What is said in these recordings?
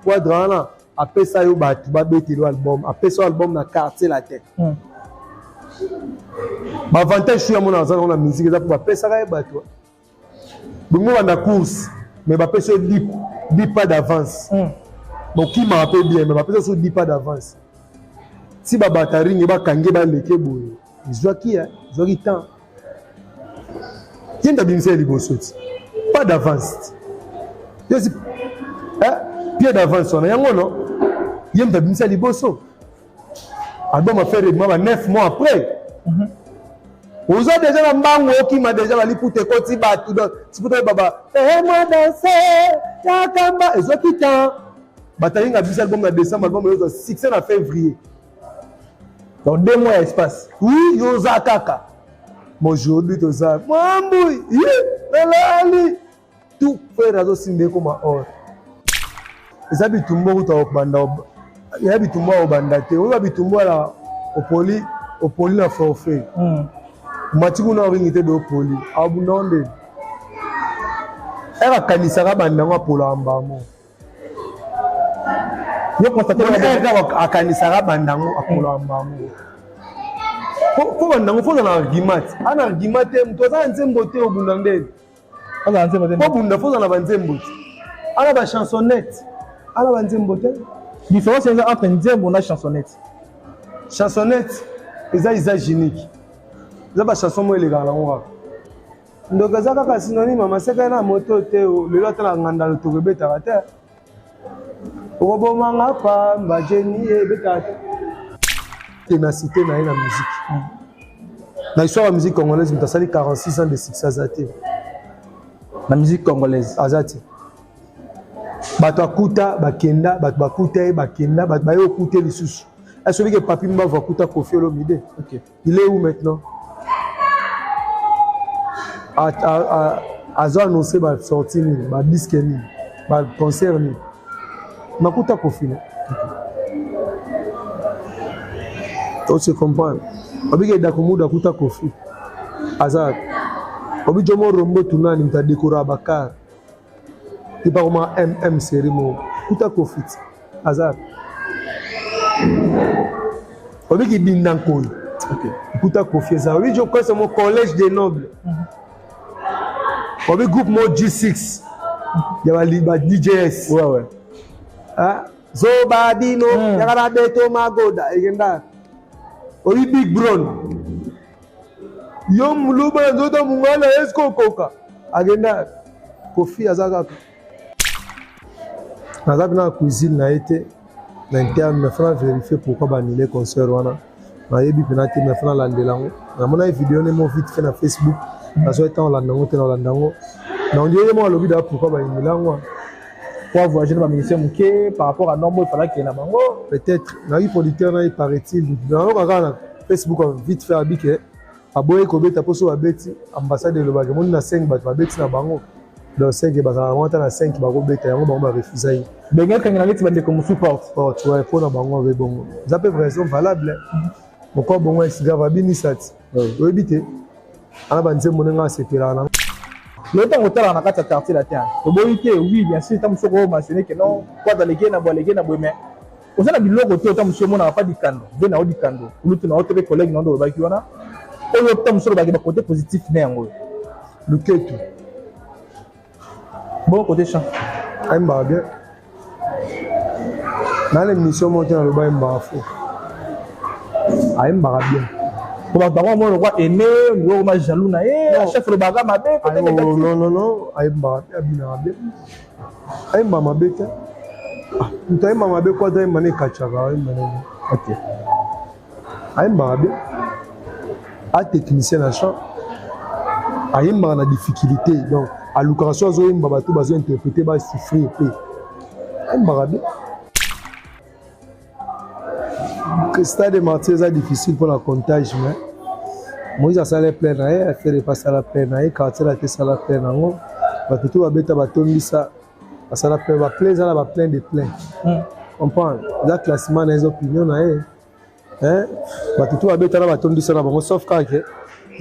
quadrant après ça yo batu ba betelo album après ça album na quartier la tête ba avantage sur mon argent na musique ça pour après ça ka batu donc moi na course mais ba après ça 10 pas d'avance donc qui m'a rappelé bien mais ba après ça 10 pas d'avance si ba batari ni ba kange ba leke boye ils qui temps qui t'a bien fait liboso pas d'avance pied d'avance on a yango non yem t'a bien fait liboso album a fait règlement 9 mois après vous avez déjà la mbango qui m'a déjà li pour te koti ba tout donc si pour baba et moi danser yakamba ils qui temps batari nga bien album en décembre album le 6 en février donc 2 mois espace oui yoza kaka aujourd'hui to ça mamboui lali tout fait razo simbe comme or ça bitumbo to banda ya bitumbo obanda te o bitumbo la opoli la forfait matiku na ringite be opoli abunonde era kanisa ka banda ngwa pola mbamo yo constate ka akanisa ka banda ngwa apola mbamo faut banda ngwa faut un argument te mto za nzembo te obunda ndeni ana nzembo te obunda faut na banzembo ana ba chansonnette ana banzembo te différence entre nzembo na chansonnette eza unique eza ba chanson mo elega na ngwa donc eza kaka synonyme maseka na moto te lelo atala nganda to kebeta te obomanga pa mbajeni ebeta te ténacité na la musique na histoire de la musique congolaise on a sali 46 ans de succès azati la musique congolaise azati bato akuta bakenda bato bakuta bakenda bato bayo okuta lisusu est-ce que papi mba va kuta Koffi Olomide OK il est où maintenant a annoncé ba sortie ni ba disque ni ba concert ni makuta Koffi on se comprend obi ke dakumuda kuta Koffi azat obi jomo rombo tunani mta décorer Bakar il pas comment MM série mo kuta Koffi azat obi ki bindanko OK kuta Koffi ça obi je crois c'est mon collège des nobles obi groupe mo G6 ya ba DJs ouais ah Zobadino yakana beto magoda egenda oyi big brown yo muluba nzoto mungala esko koka agenda Koffi azaka nazak na cuisine na été na interne me fera vérifier pourquoi banile concert wana na yebi penati me fera landelango na mona vidéo ne mo vite fait na Facebook na so étant landango te na landango na on dirait moi lobi da pourquoi banile pour voyager dans ma ministère mouké par rapport à normal il fallait qu'il y ait un bango peut-être na producteur na il paraît-il dans le Facebook vite fait habiter aboye ko beta poso abeti ambassade de l'Obaga mon na 5 bat abeti na bango dans 5 ba za monta na 5 ba ko beta yango bango ba refuser benga kanga na beti comme support tu vois pour na bango avec bongo ça peut raison valable mon corps bongo est grave bini sat oui bité ana banze monenga sepela na le temps où tu as la quartier la terre oui bien sûr tu as mentionné que non quoi dans les gains na mais au sein de l'autre côté tu as monsieur n'a pas dit kando bien na odi kando l'autre na autre collègue non do ba ki wana o yo tu monsieur ba côté positif na yango le ketu bon côté chant ay mba bien dans l'émission monter na le ba mba fo ay mba bien pour ba mo le roi aimé le roi jaloux na chef le baga mabe non aimba abina mabe aimba mabe te aimba mabe quoi dans mané kachaka OK aimba mabe a technicien na chant aimba na difficulté donc à l'occasion zo aimba bato bazo interpréter ba souffrir pe aimba mabe que stade de Martyrs est difficile pour la comptage mais Moïse ça les plein à faire repasser à la pleine à quartier la tête à la pleine en va tout va beta batombi ça ça la plein va plaisir va plein de plein comprend la classement les opinions hein va tout va beta batombi ça va sauf quand que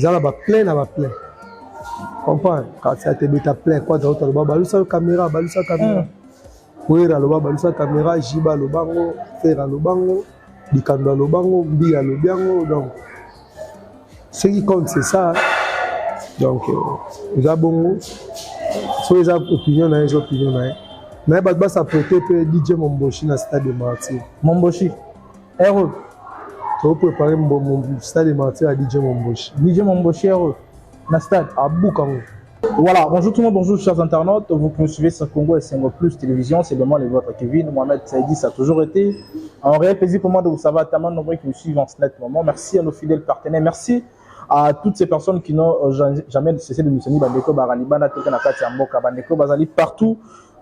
ça va plein comprend quartier te beta plein quoi d'autre ba balusa caméra Poera aloba balusa caméra Jiba lobango Fera lobango Dikando lobango Mbia lobiango donc ce qui compte c'est ça donc ils a bongo so ils a opinion na opinion na mais bah ça peut être DJ Momboshi na stade de Martyr Momboshi héros tu peux préparer mon stade de Martyr à DJ Momboshi héros na stade à Bukango. Voilà, bonjour tout le monde, bonjour chers internautes, vous qui nous suivez sur Congo et Sengo Plus Télévision, c'est moi le vôtre Kevin, Mohamed Saïdi, ça a toujours été un réel plaisir pour moi de vous savoir tellement nombreux qui nous suivent en ce net moment. Merci à nos fidèles partenaires, merci à toutes ces personnes qui n'ont jamais cessé de nous soutenir, Bandeko Baralibana, Tokanakati Amboka, Bandeko Bazali, partout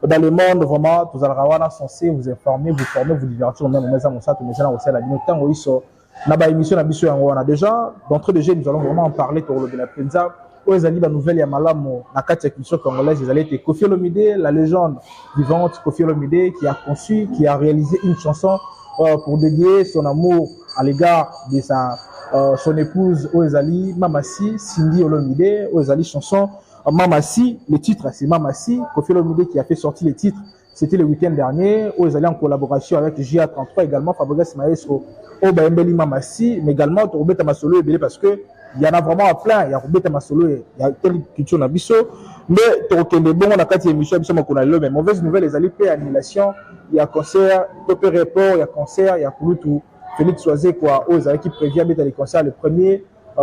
dans le monde, vraiment, tous les censés vous informer, vous former, vous divertir, même au Mesa tout le monde, la temps où ils sont, n'a émission, on a déjà, d'entrée de jeu, nous allons vraiment en parler pour le de la Penza. Oezali ba nouvelle ya malamu na kati ya culture congolaise, ils allaient être Koffi Olomide, la légende vivante Koffi Olomide qui a conçu, qui a réalisé une chanson pour dédier son amour à l'égard de son épouse Oezali Mamassi, Cindy Olomide. Oezali chanson Mamassi, le titre c'est Mamassi. Koffi Olomide qui a fait sortir le titre, c'était le week-end dernier. Oezali en collaboration avec JA33 également, Fabrice Maestro, Obaembeli Mamassi, mais également Torobeta Masolo Ebele parce que il y en a vraiment à plein, il y a Robert Masolo, il y a telle culture na biso, mais Torokende bon on a quatre émissions biso makonalo mais mauvaise nouvelle les alliés paix annulation, il y a concert, topé report, il y a concert, il y a Kulutu Félix Soisé quoi, aux qui prévient mettre les concerts le 1er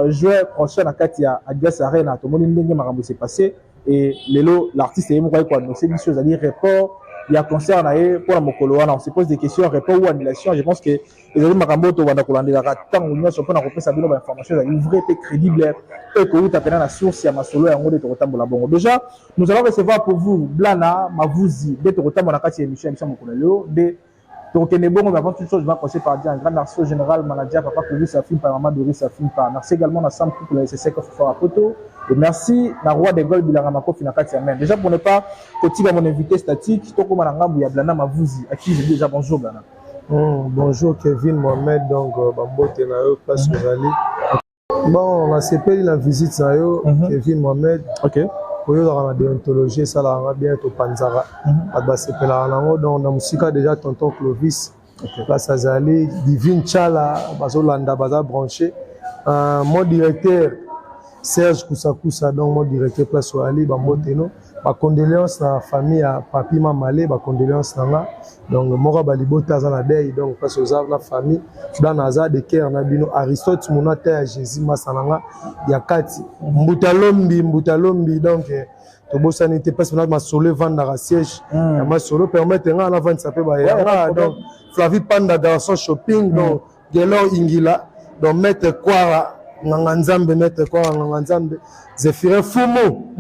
juin prochain à Katia Adidas Arena, tout le monde ndenge makambo s'est passé et lelo l'artiste est moi quoi, donc c'est des choses alliés report. Il y a concert pour la Mokolo, on se pose des questions, report ou annulation. Je pense que les amis Makamboto vont nous la tant ou non sur la reprise à bien information, une vraie et crédible et que vous tapez dans la source, il y a ma solo et un mot de Torotam la bongo. Déjà, nous allons recevoir pour vous Blana Mavouzi de Torotam la carte émission Mokolo de Torokenebongo. Mais avant toute chose, je vais commencer par dire un grand merci au général manager, papa Kouvi Safin par maman Doris Safin par. Merci également à Sam pour le SSC Kofa Rapoto. Et merci à Roi des Gold Bilaramako Finakati Amen. Déjà pour ne pas continuer à mon invité statique, Toko Manangam ou Blana Mavouzi, à qui je dis déjà bonjour Blana. Bonjour Kevin Mohamed, donc Bambote Nayo, place Ozali. Bon, on a séparé la visite Nayo, Kevin Mohamed. Ok. Pour eux, dans la déontologie, ça l'a bien au Panzara. Donc, on a musique déjà tonton Clovis, place Azali, Divine Chala, Bazolanda, Baza branché. Mon directeur, Serge Koussakoussa, donc mon directeur place Ozali, Bamboteno. Ma condoléance à la famille à Papi Mamale, ma condoléance à la donc Mora Balibota Zanadei, donc parce que la famille dans Naza de Ker Nabino Aristote Mounate à Jésus Masananga Yakati Mbutalombi donc Tobosa n'était pas seulement ma solo vendre à siège ma solo permettre à la vente ça peut donc Flavie Panda dans son shopping donc Gelor Ingila donc mettre quoi Nanganzambe mettre quoi Nanganzambe Zéphiré Fumo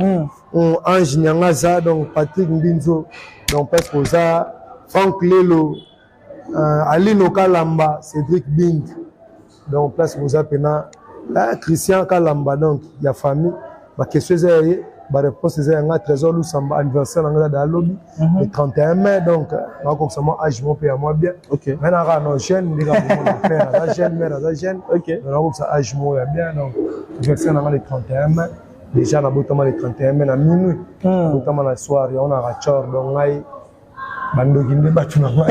Ange Nyangaza donc Patrick Mbinzo donc parce que ça Franck Lelo Alino Kalamba Cédric Bing donc place vous appena Christian Kalamba donc il y a famille ma question c'est la réponse c'est un trésor Lusamba anniversaire dans la lobby le 31 mai donc on comme ça moi âge mon père moi bien OK maintenant non jeune les gars mon père la jeune mère la jeune OK donc comme ça âge moi bien donc anniversaire dans le 31 mai déjà na botama le 31 mai na minuit botama la soirée on a rachor donc ngai bando ginde batu na moi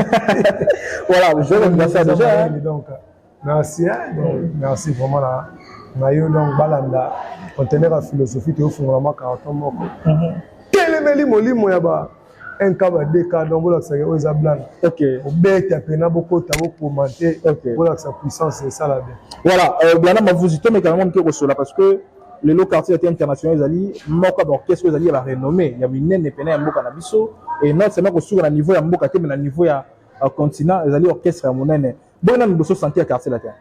voilà je remercie déjà donc merci merci vraiment là nayo donc balanda conteneur à philosophie te ofunga ma carton moko kelemeli molimo ya ba un kaba deux cas donc voilà ça o zablan OK obeta pena beaucoup ta beaucoup commenter voilà sa puissance c'est ça là bien voilà Blana Mavouzi mais également que reçoit parce que le lot quartier international ezali moko d'orchestre ezali ya renommé ya minene pena ya mboka na biso et non seulement que sur le niveau ya mboka te mais na niveau ya continent ezali orchestre ya monene bona nous santé à quartier latin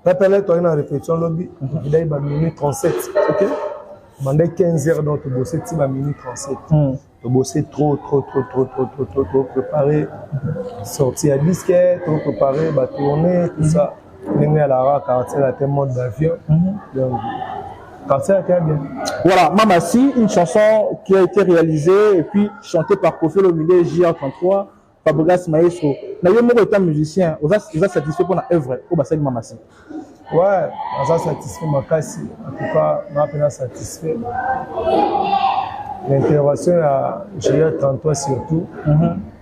rappelez toi une répétition lobby il a eu minute 37 OK mandé 15 heures donc bosser ti ba minute 37 to bosser trop préparer sortir à disquette trop préparer ba tourner tout ça mener à la quartier latin mode d'avion donc quartier latin bien voilà Mamassi une chanson qui a été réalisée et puis chantée par Koffi Olomide JA33 Fabrice Maestro. Nayo moko étant musicien, vous êtes satisfait pour la œuvre au bassin de Mamassi. Ouais, on est satisfait makasi. En tout cas, on est satisfait. l'intervention à GR33 surtout.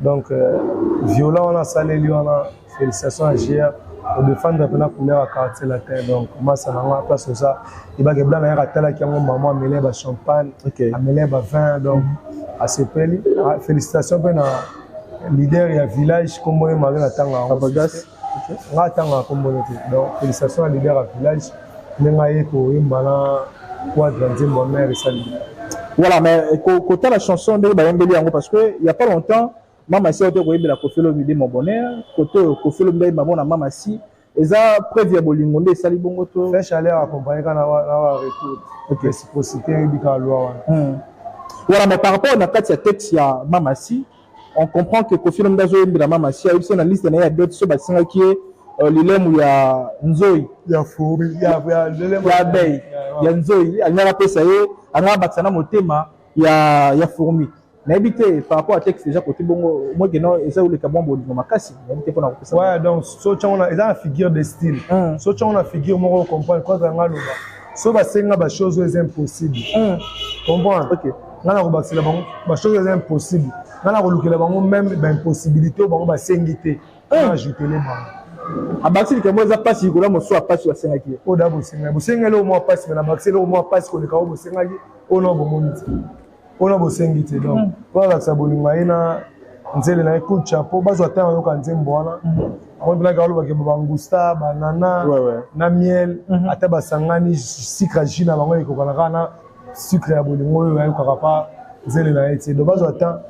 Donc, violent, on a salé, on a félicitations à GR pour défendre la couleur à quartier latin. Donc, moi, ça n'a pas place ça. Il va y avoir un ratal qui a maman mêlé à champagne, à mêlé à vin. Donc, à ce pays, félicitations pour le leader et le village comme on est marié à Tanga. Donc, félicitations à leader à village. Voilà, mais côté la chanson de Bayambeli, parce qu'il n'y a pas longtemps, Maman Si a été réveillée la Kofi Olomide mon bonheur, côté Kofi Olomide maman na Maman Si, et ça prévu à Bolingonde et Sali Bongoto. Fait chaleur accompagné quand on a retour. Réciprocité, voilà, mais par rapport à la texte, il y a Maman Si, on comprend que Kofi Olomide a joué de la Maman Si, il y a une liste de d'autres choses qui est l'ilem où il y a Nzoï, il y a Fourmi, il y a Abeille, il y a Nzoï, il y a Pesaye, il y a Batsana Motema, il y a Fourmi. Mais habité par rapport à texte déjà côté bon, moi que non, et ça où les cabons bon ma casse, habité pour ça. Ouais, donc so on a la figure de style. So on a figure moi comprendre quoi dans ngalo ba. So ba senga ba choses impossibles. Comprendre. OK. Ngana ko ba sela ba choses impossibles. Ngana ko lukela bango même ba impossibilité bango ba sengité. On ajouter les bango. Abaxi que moi ça passe il ko mo so passe wa senga ki. O da bo senga. Bo senga le mo passe mais na baxi le mo passe ko le ka bo senga ki. O no bo monite. On a bossé ngité donc voilà ça bolinga ina nzele na écoute chapeau bazo atanga yo kan nzembo wana on bla galo ba ke bangusta banana na miel ata basangani sucre jina bango iko kana sucre ya bolingo yo ko pas nzele na été donc bazo atanga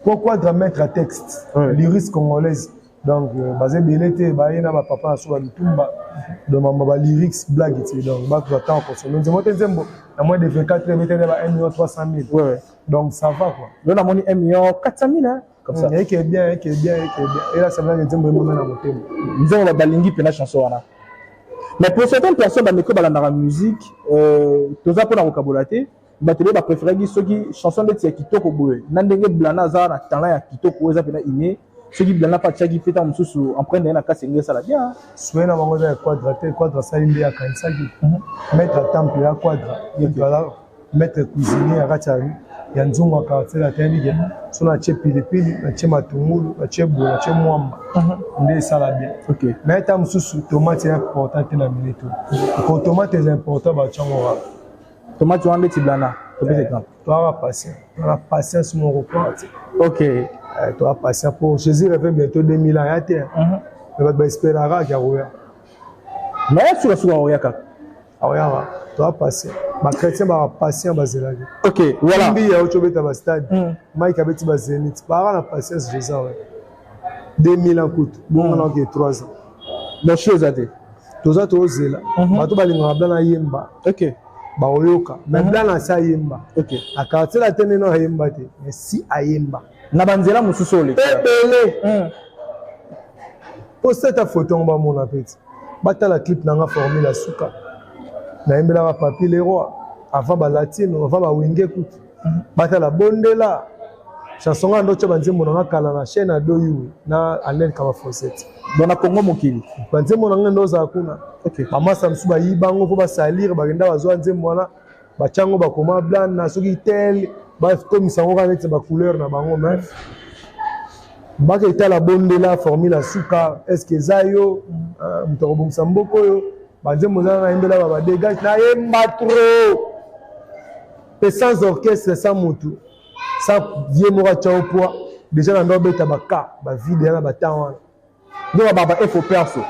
pourquoi de mettre à texte lyrics congolaise donc basé belete ba ina ba papa so ba lutumba donc mamba lyrics blague donc bazo atanga ko so nzembo à moins de 24 heures, il y a 1 300 000. Ouais. Donc ça va quoi. Là, on a 1 400 000 hein, comme ça. Et qui est bien, et qui est bien, et qui est bien. Et là, ça va être un moment dans mon thème. Nous avons la balingi pour la chanson. Mais pour certaines personnes, dans la musique, tout ça pour la vocabulaire, batterie va préférer ceux qui chanson de tia kitoko boue. Nandenge blana za na talent ya kitoko za pena iné. Ceux qui blana pas tchaki fait en sous emprunter na kasenge ça la bien. Souhait na bango za quadra ça inde ya kanisa ki. Mettre temple ya quadra. Voilà mettre cuisinier à Ratari. Ya nzungu quartier la tendike. So na che pilipili, na che matungulu, na che bo, na che mwamba. Ndé ça la bien. OK. Mais tam sous tomate est important na minute. Pour tomate est important ba tchangora. Tomate tu ande tiblana. Tu as patience. Tu as patience mon repas. OK. Tu as patience pour Jésus revient bientôt 2000 ans à terre. Mais tu espérer qu'il y a mais tu vas voir Oyaka. Oyaka. Tu as patience. Ma chrétien va patient bazela. OK, voilà. Mbi ya ocho beta ba stade. Mike abeti ba Zénith. Para la patience Jésus. 2000 ans coûte. Bon on a que 3 ans. La chose à dire. Toza to zela. Bato balinga blana yemba. OK. Ba oyoka. Mais blana sa yemba. OK. Akati la tene no yemba te. Mais si ayemba. Na banzela mususu ole. Ebele. Poste ta photo ngba mona peti. Bata la clip nanga formule suka. Na yembela ba papier les rois. Avant ba latino, avant ba wenge kutu. Bata la bondela. Chanson nga ndocho banzembo nanga kala na chaîne adoyu na Anel kama Fosset. Dona Congo mokili. Banzembo nanga ndoza kuna. OK. Mama samsu ba yibango po ba salir ba genda bazwa nzembo na ba chango ba koma blanc na soki tel ba comme ça on va mettre ba couleur na bango mais ba ke tala bondela formula suka est-ce que zayo mtorobo samboko yo banzembo na yembela ba dégage na yemba trop. Et sans orchestre sans motu. Ça vieux mora chao poa déjà na ndo beta baka ba vide na batawa. Donc baba faut perso.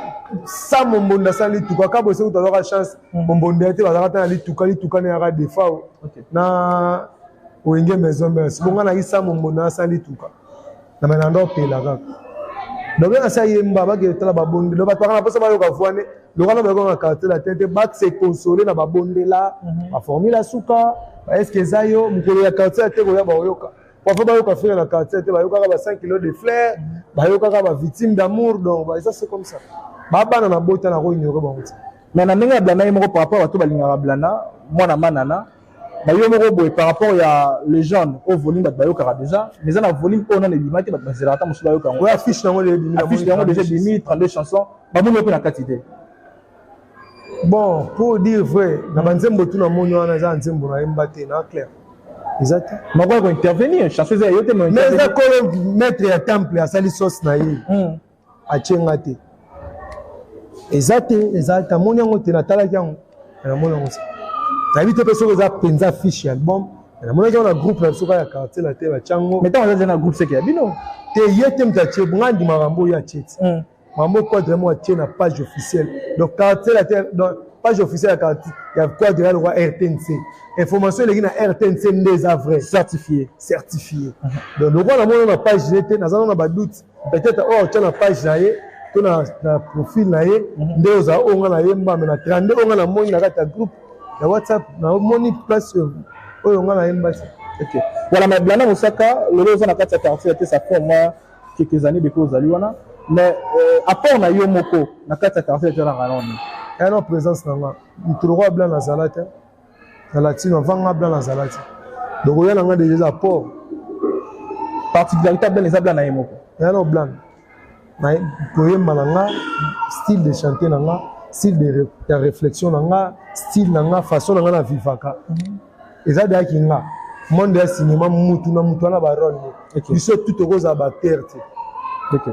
Ça mon bonda sans lituka ka bosse ko tozaka chance mon bonda te bazaka ta lituka na ya defa na oenge maison mais bonga na isa mon bonda sans lituka na menando pela kaka donc na sa yemba ba ke tala ba bonde do ba twaka na posa ba yo ka vuane le kana ba ko na carte la tête ba se consoler na ba bonde la ba formula suka est-ce que zayo mukolo ya carte la tête ko ya ba yoka parfois ba yo ka faire la carte la tête ba yo ka ba 5 kilos de fleurs ba yo ka ba victime d'amour donc ça c'est comme ça. Baba na bota na ko ignorer bango. Mais na ndenge blana yemo par rapport à to balinga blana mwana manana ba yo moko boy par rapport ya les jeunes au volume ba yo kara déjà mais na volume on a les limite ba zela ta musu ba yo kango. Ouais affiche na ngo les limite. Affiche na ngo déjà 32 chansons ba mo pe na quantité. Bon pour dire vrai na banzembo tu na monyo na za nzembo na yemba te na clair. Exact. Mais on va intervenir. Chanceuse à yote mais. Mais ça quand maître ya temple à sali sauce na ye. A tiengate. Exact. Amoni yango te na tala yango. Na moni yango. Na vite personne za penza fiche album. Na moni yango na groupe na soka ya quartier la te ba chango. Mais tant on a un groupe c'est qui bino. Te yete mtache ngandi marambo ya cheti. Mambo quoi vraiment tie na page officielle. Donc quartier la te dans page officielle ya quartier, il y a quoi de la loi RTNC. Information les na RTNC des vrai certifié. Donc le roi na page j'étais na ba doute. Peut-être oh tu na page na ye, tu na profil na ye, ndeoza onga na yemba mais na 32 onga na moni na kata groupe. Na WhatsApp na moni place oyo onga na yemba. OK. Voilà mais Blana Mosaka, le loza na kata quartier ça fait moi quelques années depuis aux Aliwana. Mais à part na yo moko na kata quartier tu na ranoni. Il y a une présence dans la roi blanc dans la latin, dans la latine, on vend blanc dans la latin. Donc il y a des apports. Particularité blanc les blancs na yemoko. Il y a un blanc. Poème malanga, style de chanter nanga, style de réflexion nanga, style nanga, façon nanga na vivaka. Et ça d'ailleurs qui nga, monde de cinéma mutu na baron. Ils sont tout rose à ba perte. OK.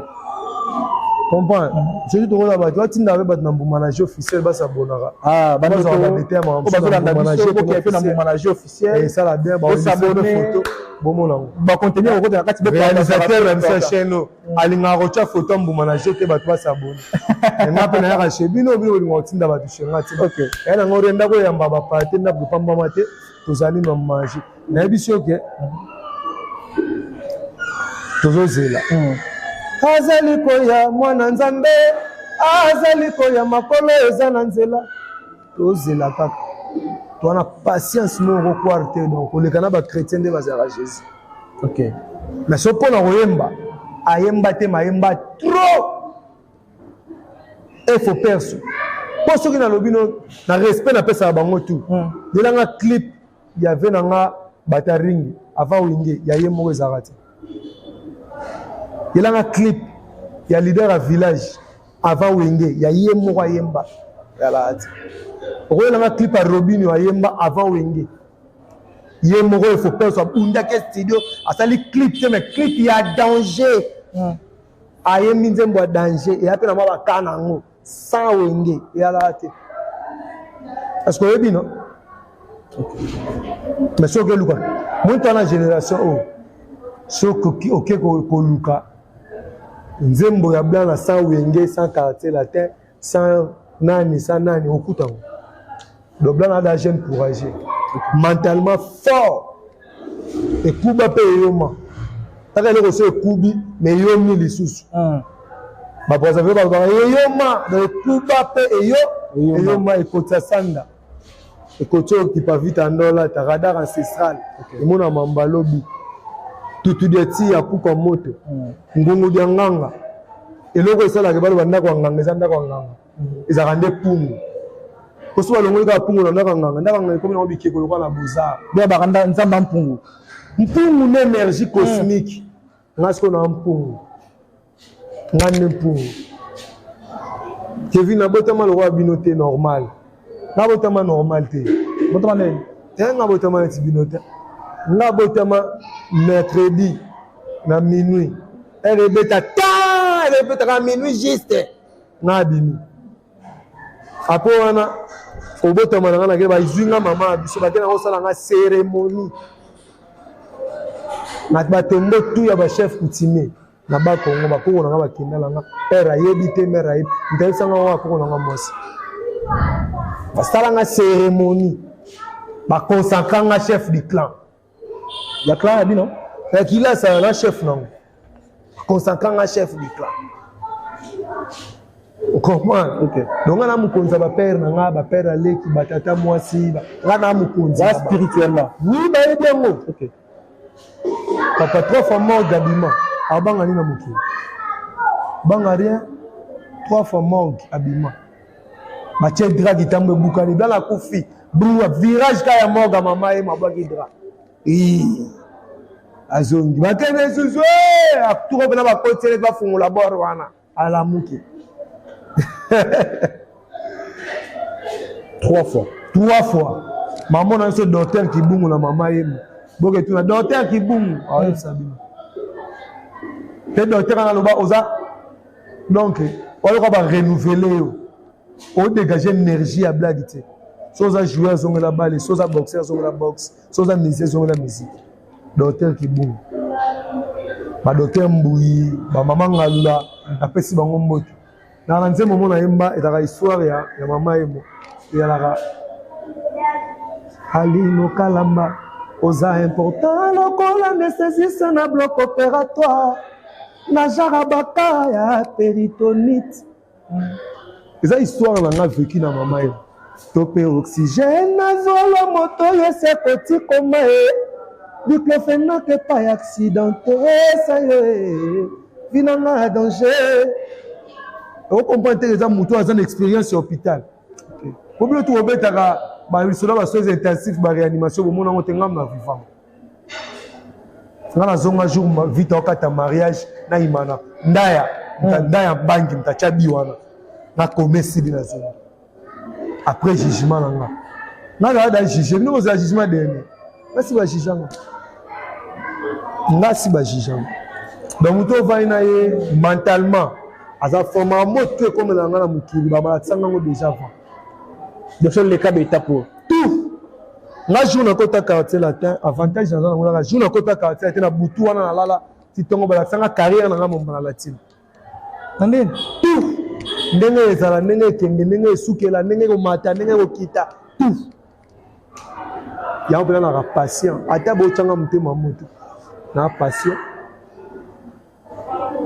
Comprends? Je dis tout là-bas, tu vois, tu n'avais pas de manager officiel, bah ça bonara. Ah, bah on a été manager officiel. Et ça la bien, bah on s'abonne photo. Bon mon lang. Bah contenu au côté de la carte. Réalisateur même sa chaîne, alinga rocha photo mbu manager te ba toi s'abonne. Et moi pe na ya chez bino bino lingo tinda ba tushenga ti. OK. Et na ngorenda ko yamba ba party na bu pamba mate, tozali na manger. Na biso ke. Tozozela. Azali koya mwana nzambe azali koya makolo eza na nzela tozela kaka tona patience mo kokwarte donc olekana ba chrétien de bazara Jésus. OK. Mais so pona koyemba ayemba te mayemba trop et faut perso pour ceux qui na lobino na respect na pesa bango tout yelanga clip y avait nanga bataring avant winge ya yemo ezarati. Il y a un clip, il y a leader à village avant Wenge, il y a Yemo Yemba. Il y a un clip à Robinho à Yemba avant Wenge. Yemo, il faut pas soit studio. À ça, les clips, mais clip, il y a danger. À Yeminzem, il y a danger. Et après, on va Kanango, sans Wenge. Il y a là. Est-ce que vous avez non? Mais ce que vous avez, moi, dans la génération, ce que vous avez, nzembo ya blanc na sans wenge sans quartier latin sans nani okuta le blanc a des jeunes courageux mentalement fort et kuba pe yoma taka le ko kubi mais yomi lisusu ba poza ve ba yoma de kuba pe yoma ekota sanda ekoto qui pas vite andola ta radar ancestral et mona mambalobi tutu de ti ya puka moto ngungu dia nganga eloko esala ke balo banda kwa nganga ezanda kwa nganga ezaka nde pungu kosuba longo ka pungu na nganga ikomi na bikeko lokwa na buzar bia bakanda nzamba mpungu na énergie cosmique ngasko na mpungu ngane mpungu Kevin na botama lokwa binote normal na botama normal te botama ne nga botama ti binote nga botama mercredi na minuit elle répète à minuit juste na bimi apo wana obotama na ngana ke ba izinga mama biso ba tena osala nga cérémonie na batembo tout ya ba chef coutumier na ba Kongo ba kongo nga ba kindala nga père ayebi te mère ayebi ndesa nga wa kongo nga mosi ba sala nga cérémonie ba consacrer nga chef du clan. Il y a clan non? Qui là c'est un chef non? Consacrant un chef du clan. On comprend? OK. Donc on a mon konza ba père nanga ba père aleki ba tata mwasi ba. On a mon konza spirituellement. Oui, ba bien mo. OK. Papa trois fois mort d'habillement. Abanga ni na muki. Banga rien. Trois fois mort habillement. Ba tche drag itambe bukani dans la kofi. Brua virage kaya mort ga mama e mabaki drag. Azongi batene susu akutoko pena bakotele bafungula bor wana alamuki trois fois maman na ce docteur qui bungu na mama yemu boke tu na docteur qui boum ah sabino te docteur na loba oza donc on va renouveler on dégager énergie à blague tu soza joueur zonga la balle soza boxeur zonga la boxe soza musicien zonga la musique docteur qui boum ba docteur Mbouyi ba maman Ngalula apesi bango mboto na nze momo na yemba etaka histoire ya mama yemo ya la Alino Kalamba oza important lokola nécessaire na bloc opératoire na jarabaka ya péritonite eza histoire na nga vécu na mama yemo topé oxygène na zolo moto yese koti koma diclofenac pas accidenté ça y est vinanga danger on comprend que les gens moto ont une expérience sur l'hôpital pour bien tout obetaka ba risolo ba soins intensifs ba réanimation bo mona ngotenga na vivant ngana zonga jour vite okata mariage na imana ndaya bangi mtachabi wana na komesi bina zona après jugement nanga na da juger nous za jugement dernier merci ba jugement ngasi ba jugement donc moto va ina ye mentalement aza forma moto comme na ngana mukili ba ba tsanga ngo déjà avant de faire les cas d'étape tout na jour na kota quartier latin avantage dans na jour na kota quartier latin na butu wana na lala titongo ba tsanga carrière na ngamo na latin ndenge tout ndenge ezala ndenge kende ndenge esukela ndenge ko mata ndenge ko kita tout ya opela na patient ata bo tsanga mutema moto na patient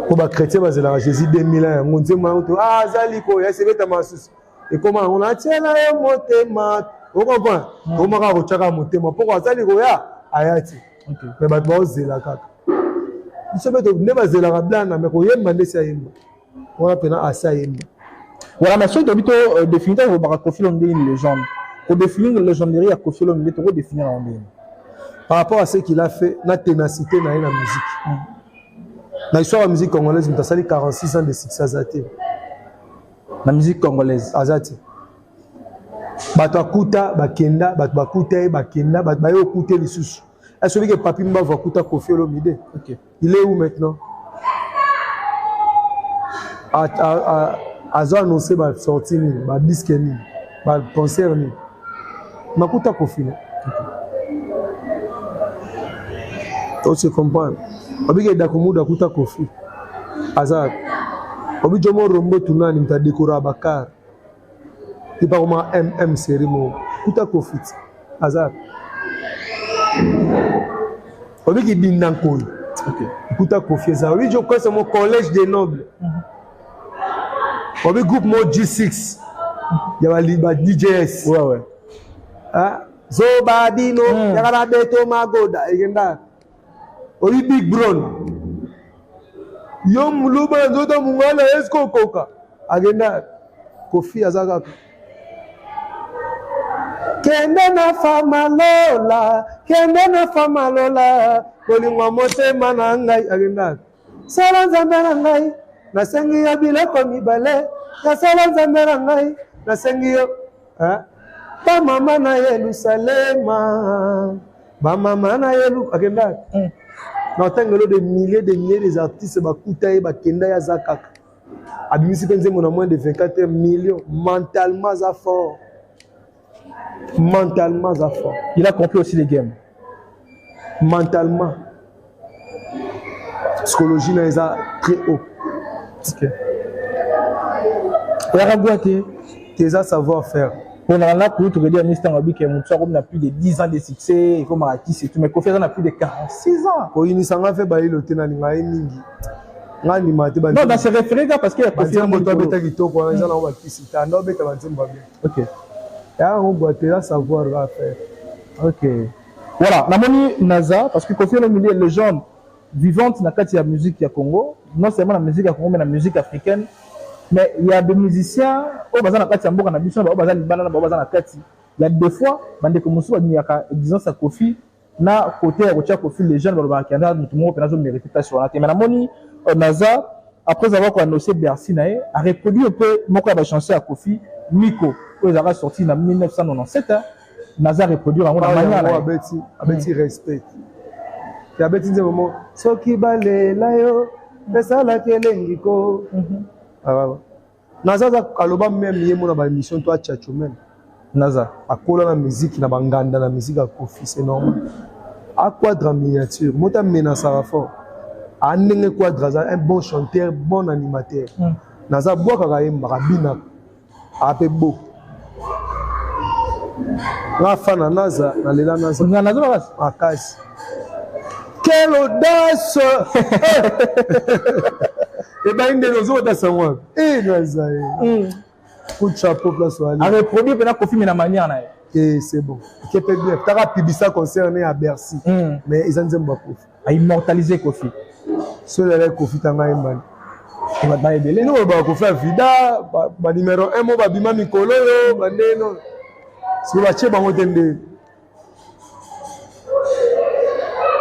ko ba chrétien bazela Jésus 2000 ans ngonzema moto ah zaliko ya sebeta masusu et comment on a tient là motema on comprend comment ka ko tsaka motema pourquoi zaliko ya ayati mais ba bazela kaka bisobeto ne bazela ka blana mais ko yemba ndesi yemba on a pena asa yemba voilà mais ce que tu définir au bara Koffi Olomide une légende pour définir la légenderie à Koffi Olomide tu dois définir en ligne par rapport à ce qu'il a fait la ténacité dans la musique dans l'histoire de la musique congolaise il a 46 ans de succès azati la musique congolaise azati bato akuta bakenda bato bakuta bakenda bato bayo kuta lisusu est-ce que papi mba va kuta Koffi Olomide OK il est où maintenant azo annoncé ba sortie ni ba disque ni ba concert ni makuta Koffi on se comprend obige dakumuda kuta Koffi azak obijo mo rombo tunani mta décorer bakar ipa koma série mo kuta Koffi azak obige bindankoy OK kuta Koffi azak obijo ko c'est mon collège des nobles obi groupe mo G6 ya ba DJs ouais ah zo badino yakara beto magoda egenda oyi big brown yo muluba nzoto mungala esko koka agenda Koffi azaka kende na fama lola kolingwa motema na ngai agenda sala nzambe na ngai nasengi ya biloko mibale ya sala nzambe na ngai nasengi yo ba mama na Yerusalema ba mama na agenda n'entendez des milliers des artistes bakuta et bakenda ya zakaka abimisi penze mona moins de 24 millions mentalement ça fort il a compris aussi les games mentalement psychologie na eza très haut OK ya raboate tes savoir faire on a là pour te dire Mr Ngabi qui a plus de 10 ans de succès et comme artiste et tout mais Koffi a plus de 46 ans ko inisanga fait bayi lotena ngai mingi ngani mate ba non dans ce référé parce que Koffi moto beta kitoko eza na ba kisita ndo beta banzemba bien OK ya on doit te savoir faire OK voilà na moni naza parce que Koffi Olomide est légende vivante na kati ya musique ya Congo non seulement la musique ya Congo mais la musique africaine. Mais il y a des musiciens au bazar na kati ya mboka na biso au bazar libana na bazar na kati il y a des fois bande ko musu ba niaka disons ça Koffi na côté ya kocha Koffi les jeunes ba kanda mutu mo pe na zo mériter ta sur la mais na moni naza après avoir annoncé Bercy nae a reproduit un peu moko ba chanson à Koffi Miko où ils a sorti en 1997 Naza reproduire en manière abeti respect. Ya beti nze moment soki balela yo pesala kelengi ko. Naza aloba même yemo na ba émission toi tchatcho même. Naza akola na musique na banganda na musique à Kofi c'est normal. A quadra miniature, mota menace fort. Andenge quadra un bon chanteur, bon animateur. Naza boka kaemba kabina ape beau. La fana Naza, na lela Naza. Naza bakas. Akasi. Quelle audace! Et ben une de nos autres savoir. Eh Naza. Coup de chapeau place wali. A reproduire pendant Kofi mais na manière na. Et c'est bon. Qui peut bien. T'as Pibisa concerné à Bercy. Mais ils ont dit Kofi. A immortaliser Kofi. Ceux là Kofi tanga imban. Il va pas aider. Nous ba Kofi vida ba numéro 1 mo ba bima mikolo yo bandeno. Si va che bango tende.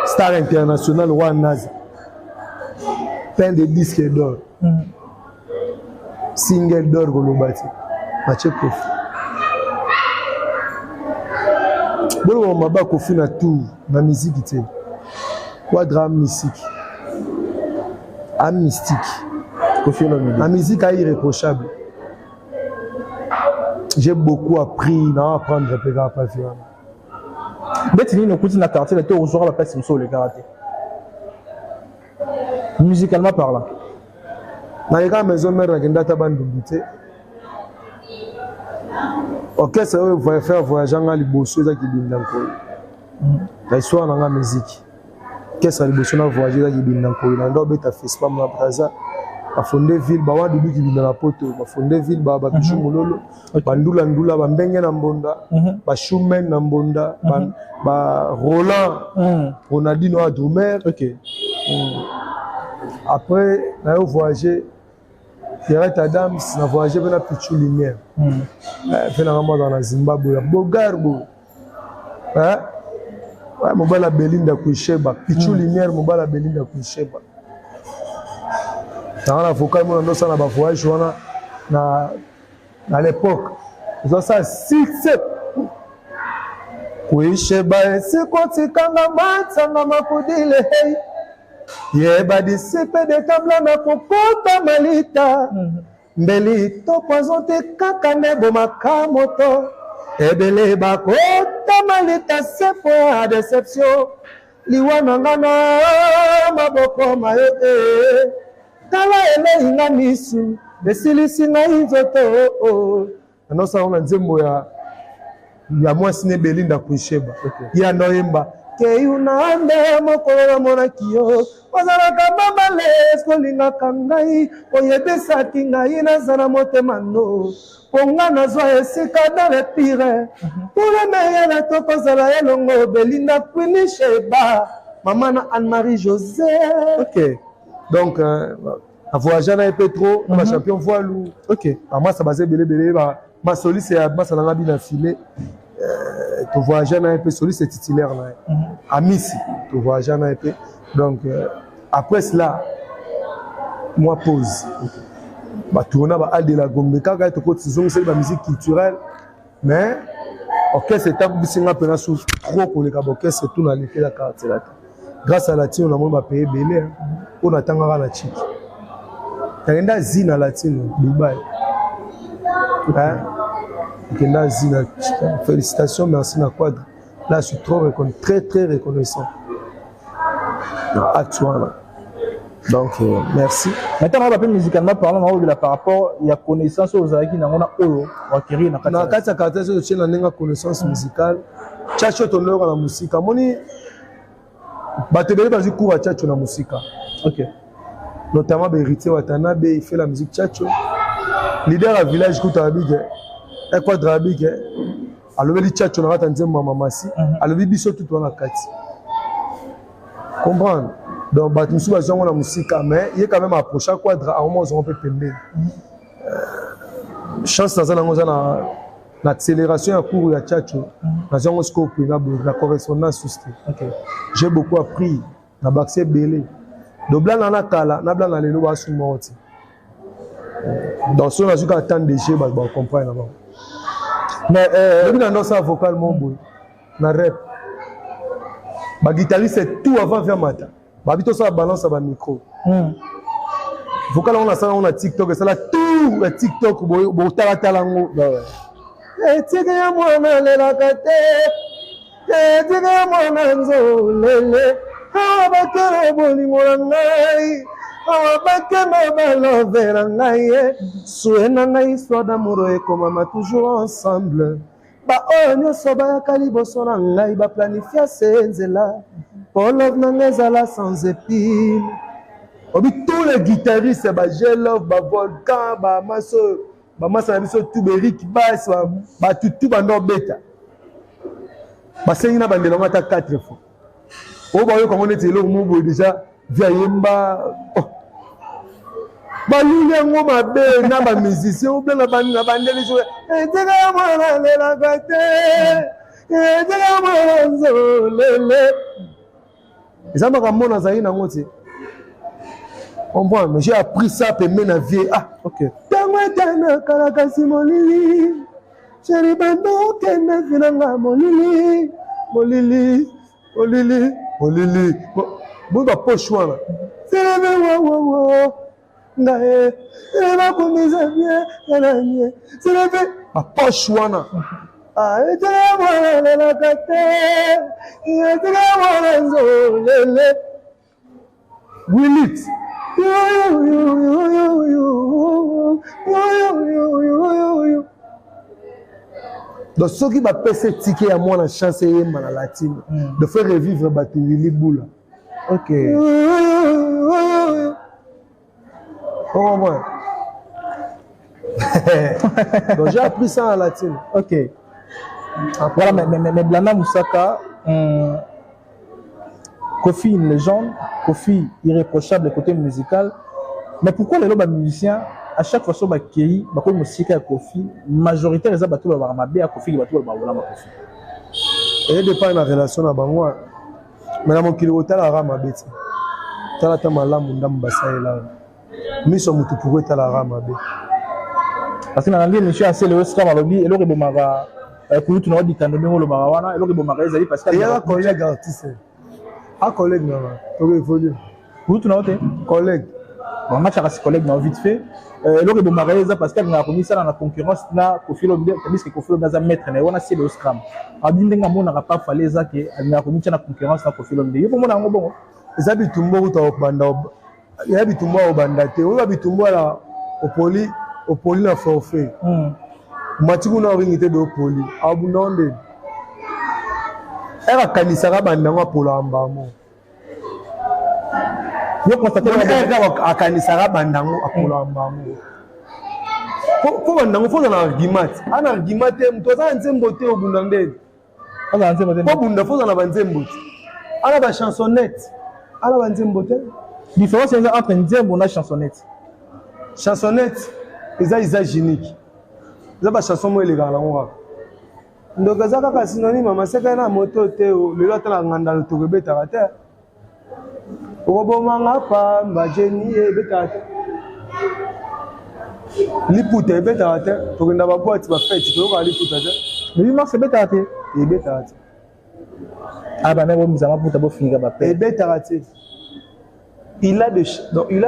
Star international One Naza. Plein de disques d'or. Single d'or golobati. Mache Kofi. Bon maba Kofi na tout na musique té. Quadra musique. A mystique. Kofi la musique est irréprochable. J'ai beaucoup appris à apprendre le karaté. Betini no kuti na quartier la tour aujourd'hui la place le karaté. Musicalement parlant. Na yeka maison mère la kenda tabandu buté. OK, ça va faire voyager en liboso za kibinda ko. La histoire na la musique. Qu'est-ce que liboso na voyager za kibinda ko. Na ndo beta festival na Braza. A fondé ville ba wadu bi kibinda na poto. Ba fondé ville ba ba chumulolo. Bandula ndula ba mbenge na mbonda. Ba Shumen na mbonda. Ba Roland. Ronaldinho a Doumer. OK. Après, on a voyagé. Pierrette Adams, on a voyagé dans la Pichou Lumière. On a fait dans la Zimbabwe. Bogarbo. Ouais, mon bala Belinda Koucheba. Pichou Lumière, mon bala Belinda Koucheba. Dans la vocal, on a un voyage à l'époque. Ils ont ça 6-7. Koucheba, c'est quoi, c'est quand on a makudile, hey. Yeba disipe de kabla na kokota malita mbeli to poisonte kaka nebo makamoto ebele bakota malita sepo a déception liwana ngana maboko mayo tala ele inga misu besilisi na inzoto anosa ona nzembo ya mwasi ne Belinda Koucheba ya noyemba Keunande mokolo monakio ozalaka babale ekolingaka ngai oyebisaki ngai nazala motema no ponga nazwa esika dans le pire pour le meilleur tokozala elongo Belinda Koucheba maman na Anne-Marie José. OK. Donc a voyagé na Petro na champion voilou. OK. Moi ça basé belé ma soliste ya ma salanga bi na filet. Tu voyages un peu soliste titulaire là. À Missi, tu voyages un peu. Donc après cela, moi pause. Bah tourner à Al de la Gombe. Quand tu côté saison c'est la musique culturelle, mais ok c'est temps bisinga pena sous trop pour les caboquets c'est tout dans l'été la carte là. Grâce à la tine on a moins payé belé. On attend à la chic. T'as zina latine Dubaï. Félicitations, merci na Quadra. Là, je suis très reconnaissant. Actuellement. Donc, merci. Maintenant, on va appeler musicalement parlant, on va par rapport à la connaissance aux amis qui n'ont pas acquérir dans la carte. Je n'ai connaissance musicale. Tchacho tonneau dans la musique. Moni, batebele bazi cours à Tchacho dans la musique. OK. Notamment Héritier Watanabe, il fait la musique Tchacho. Leader à village Koutarabi. Et quoi drabique alors le tchatcho na tanzem mama si alors biso tout na kati comprendre donc ba musu ba zongo na musika mais il est quand même approché quadra à moment on peut pembe chance ça na accélération ya cours ya tchatcho na zongo scope na correspondance système. OK. J'ai beaucoup appris na baxé belé do blanc na kala na blanc na lelo ba su morti donc si on a jusqu'à attendre des jeux ba comprendre là. Mais dans ça vocal mon boy. Na rap. Ba guitariste c'est tout avant faire matin. Ba bito ça balance à ba micro. Vocal on a TikTok, ça là tout le TikTok bo tala ngo. Et tika mwana lela kate. Et tika mwana nzo lele. Ha ba kere boli ngai. Histoire d'amour et comme toujours ensemble. Ba onyo soba kalibo sona ngai ba planifier senzela. Pour love nangezala sans épine. Obi tous les guitaristes ba G-Love ba Volcan ba maso na biso tout Beric bass ba tout bando beta. Ba sengi na bandela ngata 4 fois. O ba yo comme on était là mo déjà via yemba. Balulia ngoma be na ba musicien ou bien na bandeli jouer eteka mwana lela kate eteka mwana nzolele ezamba ka mona zayi na ngoti on voit mais j'ai appris ça pe mena vie OK tango tana kala kasi molili chéri bando kena finanga molili bo ba pochwana c'est wo Nae, ela comiza bien, ela nie. Se leve a pochwana. Et la la kate. Et la nzolele. Will it? Donc ceux qui va passer ticket à moi la chance et la latine de faire revivre Batu Willy Boula. OK. Au moins. Donc j'ai appris ça en latine. OK. Voilà, mais Blana Moussaka, Kofi une légende, Kofi irréprochable côté musical. Mais pourquoi les lobes musiciens, à chaque fois sur Bakei, Bakoi musique à Kofi, majoritaire les abattus à Mabé à Kofi, les abattus à Kofi. Et dépend de la relation à Bangwa. Mais mon kilométre à Ramabé. Talata Malam Ndam Bassaïla. Mais son moutou pour être à la Ramabé. Parce que dans l'anglais, monsieur a le Oscar Malobi, et l'autre Bomara, pour tout le monde dit qu'il y a le Marawana, et l'autre Bomara, parce qu'il y a un collègue artiste. Un collègue, non, il évolue. Pour tout le monde, collègue. Bon, match à ses collègues, mais vite fait. L'autre Bomara, parce qu'il a commis ça dans la concurrence, là, Kofi Lombe, tandis que Kofi Lombe a maître, mais on a c'est le Oscar. Abindenga mon n'a pas fallu ça qu'il a commis ça dans la concurrence, là, Kofi Lombe. Il faut mon amour bon. Les habitants au banda, les habitants au banda, les habitants au poli na forfait. Matiku na ringité de poli. Abundande. Elle a kanisara banda wa pola ambamo. Yo constater que kanisara banda wa pola ambamo. Faut banda faut un argument. Un argument mto za nzembo te obundande. Ala nzembo te. Faut bunda faut na banzembo. Ala ba chansonnette. Ala banzembo te. Différence entre nzembo na chansonnette. Chansonnette. Ils unique. Ils ont chanson moi les gars là. Donc ça kaka synonyme mama seka na moto te le lot na nganda le tobe beta ta. Obo manga pa mbajeni e beta ta. Liputa beta ta. To ngenda ba boîte ba fête to ka liputa ta. Lui marche beta ta. E beta ta. Ah bah même muzama puta bo finga ba e beta ta. Il a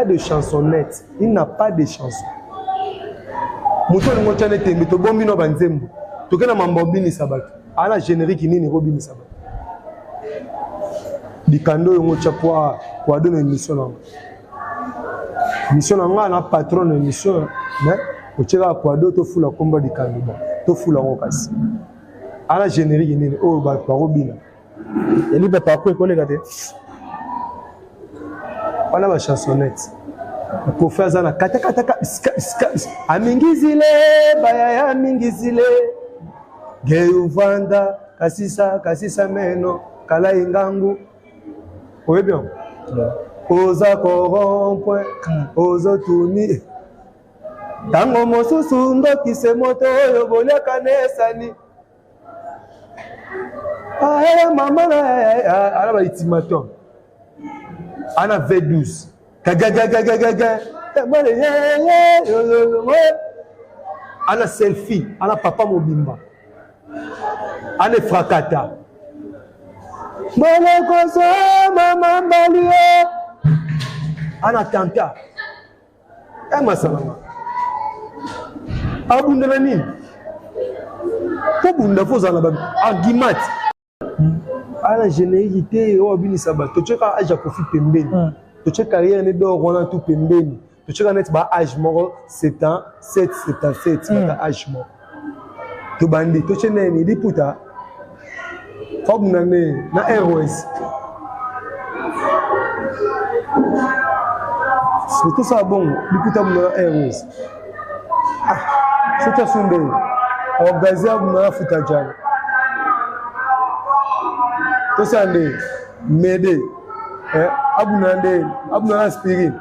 de chansonnettes. Il n'a pas de chansons. Muto ngo tane tembe to bombi no banzembo to kana mambobini sabaki ala générique nini robini sabaki dikando ngo chapwa kwa donner émission nga na patron émission mais o tsheka kwa do to fula komba dikando ba to fula ngo kasi ala générique nini o ba robina eli be pa ko kolega te wana ba chansonnette pour faire ça na kata amingizile bayaya amingizile geuvanda kasisa meno kala ingangu oui bien oza corrompre ozo tuni tango mosusu ndokise moto oyo boliaka nesani mama ala ba ultimatum ana V12 gaga ana selfie ana papa mobimba ane frakata mwana koso mama mbalio ana tanta masalama abundana nini kobunda fozala ba argument ala générique te o binisa ba to cheka aja kofi pembeni to cheka carrière ne do rona tout pembeni to cheka net ba âge moko 7 ans 7 77 ba âge moko to bandi to chena ni diputa kobunda ne na ROS c'est tout ça bon diputa na ROS c'est ça sunde o gazia na futa jana to sande mede abuna aspirin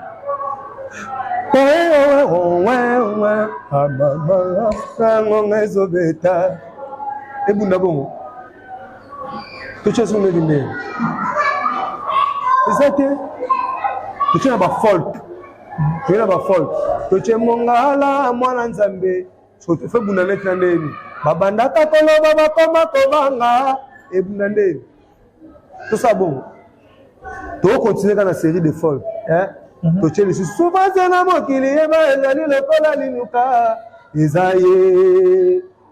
ngezobeta ebunda bongo to cheso mede me ezate to chena ba folk to chemongala mwana nzambe so to fe bunda net ndeni babanda takoloba bakoma kobanga ebunda ndeni tout ça bon to continuer dans la série de folk to cheli souvent na mokili eba ezali lokola linuka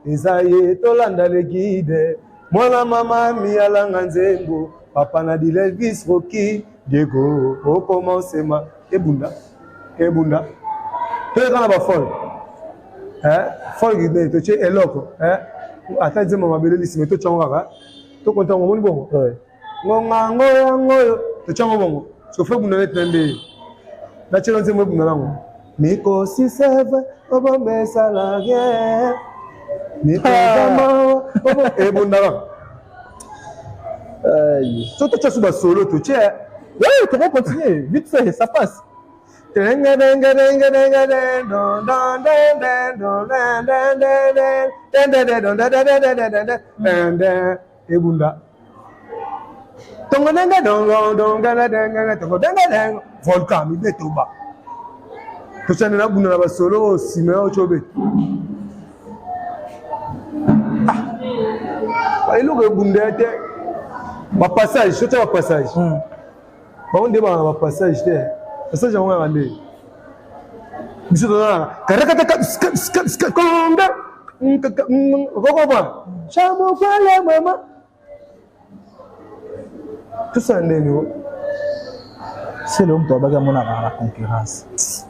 ezaye tolanda le guide mwana mama mialanga nzembo papa na Elvis Rocky Diego au commencement ebunda to kana ba folk folk ide to che eloko ata nzembo mabele lisime to changaka to konta ngomoni bongo ngoyo to chango bongo so fe buna net nde na chelo nzembo buna lango miko si seve obombe salage miko dama ebunda ba so to chasu ba solo to che oui, tu vas continuer vite fait ça passe ebunda tongonanga tongonanga volcan mi betoba to chane na buna na basolo simeo chobe ba ilo ke bunda te ba passage so ta passage ba onde ba passage te passage on va aller biso na karakata ska konga kokoma chamo pale mama tout ça c'est l'homme qui a gagné la concurrence.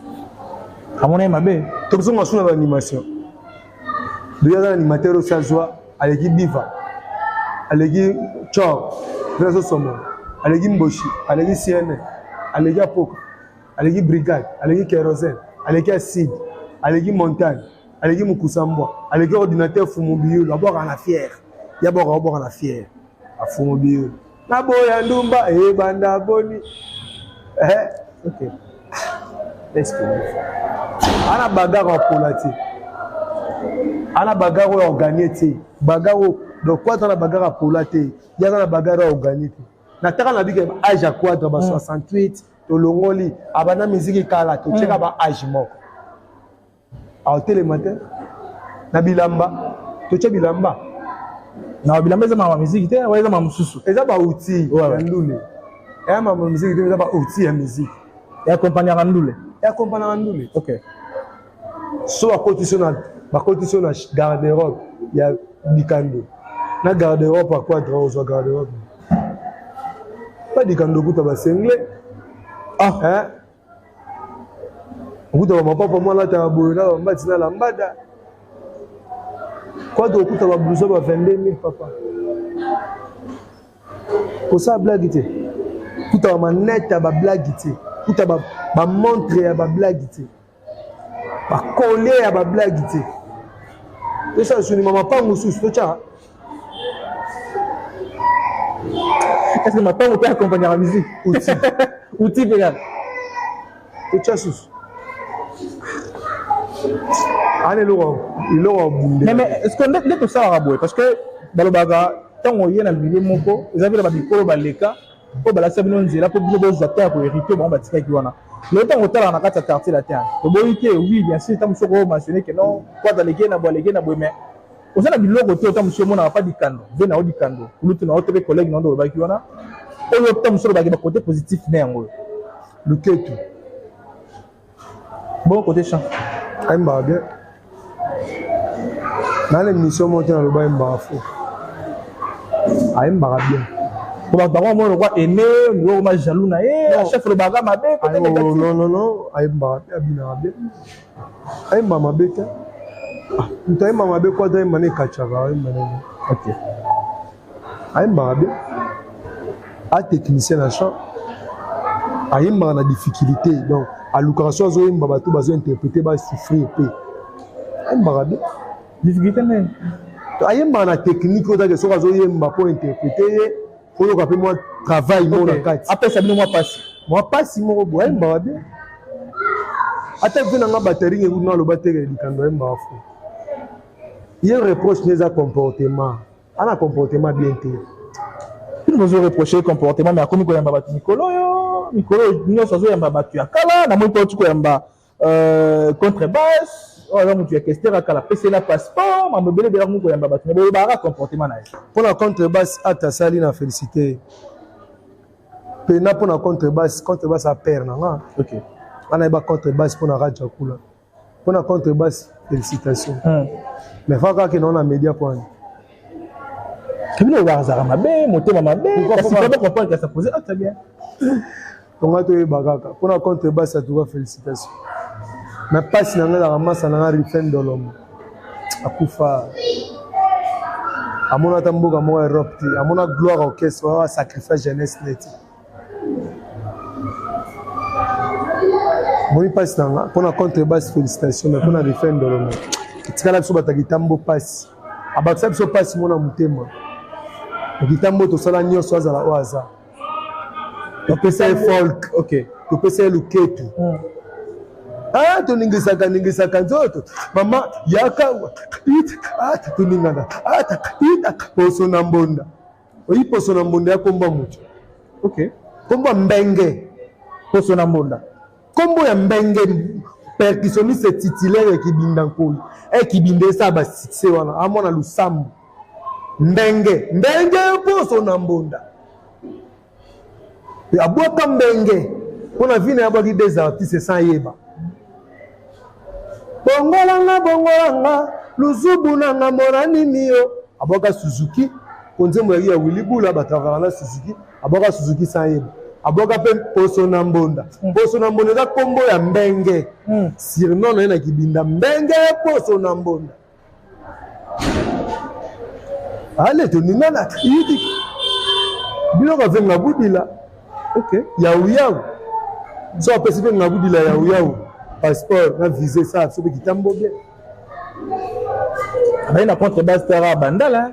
À mon avis, tout ça, on a une animation. Il y a un animateur au Sazoua, à l'équipe Biva, à l'équipe Chor, Réseau Somo, à l'équipe Mboshi, à l'équipe CNN, à l'équipe Apoko, à l'équipe Brigade, à l'équipe Kérosène, à l'équipe Sid, à l'équipe Montagne, à l'équipe Mukusamba, à l'équipe ordinateur Fumobiyo, d'abord en affaire. Il y a d'abord en affaire, à Fumobiyo. Na boya ndumba banda boni ok est-ce que ana bagarre polati ana bagarre organisée bagarre de quoi dans la bagarre polati il y a la bagarre organisée na taka na bike âge à quoi dans 68 to longoli abana musique kala to cheka ba âge moko a télématin na bilamba to che bilamba na bilamba za ma musique te wa za ma mususu eza ba outil ya ndule ya ma musique te eza ba outil ya musique ya accompagner ndule ok so a compétition na garde-robe ya dikando na garde-robe à quoi droit aux garde-robe pas dikando kuta ba sengle kuta ba papa moi la ta boyona ba matina la mbada quoi de kuta ba blouson ba 22 000 papa pour ça blague te kuta ba manette ba blague te kuta ba montre ya ba blague te ba collier ya ba blague te et ça je ne maman pas mususu to cha est-ce que ma part peut accompagner la musique outil bégal to cha sus allez il aura boulé mais est-ce qu'on est tout ça arabo parce que dans le baga tant on y a dans billet moko ils avaient la bikolo baleka po bala sabino nzela po bilo zata ko hérité bon batika ki wana le temps otala na kata quartier la terre to boyike oui bien sûr tam soko mentionner que non quoi dans les gains na bo mais Au sein de l'autre côté, autant monsieur, on n'a pas dit cando. Venez à Odikando. Nous tenons autre collègue, non, de Bakiwana. Et autant monsieur, le côté positif, n'est en haut. Le Ketu. Bon côté champ. Aïmba bien. Dans l'émission, on tient le bas Aïmba faux. Aïmba bien. Pour ma parole, moi, le roi aimé, le roi jaloux, chef le baga, ma bête. Non, non, non. Aïmba bien. Aïmba ma bête. Tu as ma bête quoi d'aïmba ne kachava. Ok. Aïmba bien. A technicien à champ. Aïmba na difficulté. Donc, à l'occasion, Aïmba va tout interpréter, va souffrir. Aïmba bien. Difficulté même. Aïmba na technique, on a des choses pour interpréter. Faut que après moi travail mon carte. Après ça moi passe. Moi passe mon bois Aïmba bien. Ata vient na batterie et na le batterie du kando Aïmba fou. Il reproche les comportements. Un comportement bien té. Il nous reprocher le comportement mais comme ko yamba batu Mikolo nous ça zo yamba batu akala na moi tu ko yamba contrebasse. Oh là tu es question à la PC la passeport ma mobile de la ko yamba batu mais ba comportement na. Pour la contrebasse ata sali na félicité. Pena pour la contrebasse à perdre na. OK. On a ba contrebasse pour la radio kula. Pour la contrebasse félicitations. Mais faut que non na média point. Kabino wazara mabe, motema mabe, parce que pas comprendre que ça posait très bien. Donc on a bagaka. Pour la contrebasse à toi félicitations. Mais pas si on a la ramasse on a refend de l'homme. Akufa. Amona tamboka mo Europe, amona gloire au caisse, on va sacrifier jeunesse net. Moi pas si on a pour la contrebasse félicitations mais pour la refend de l'homme. Tikala biso batakitambo passe. Abakisa biso passe mona mutema. Kitambo to sala nyonso azala oaza. To pesa folk, OK. To pesa luketu. Ah, to ningisaka nzoto. Mama yaka to ningana. Poso na mbonda. Oyi poso na mbonda ya komba mutu. OK. Komba mbenge. Poso na mbonda. Kombo ya mbenge percussionniste titulaire qui bindankoi. Et qui binde ça ba succès wana. Amona lusambu. Mbenge poso na mbonda. Abwaka mbenge. Pona vina yabaki des artistes sans yeba. Bongolanga, luzubu nanga morani mio. Abwaka Suzuki. Konzemo ya Willy Bula ba travailler na Suzuki. Abwaka Suzuki sans yeba. Abwaka pe poso na mbonda. Poso na mbonda kombo ya mbenge. Sirno na ina kibinda mbenge poso na mbonda. Allez, tu n'as pas dit. Bilo ka venga budila. OK. Yaou. So apesi venga budila yaou. Passeport, na visa ça, so be kitambo bien. Ba ina contrebasse tera bandala.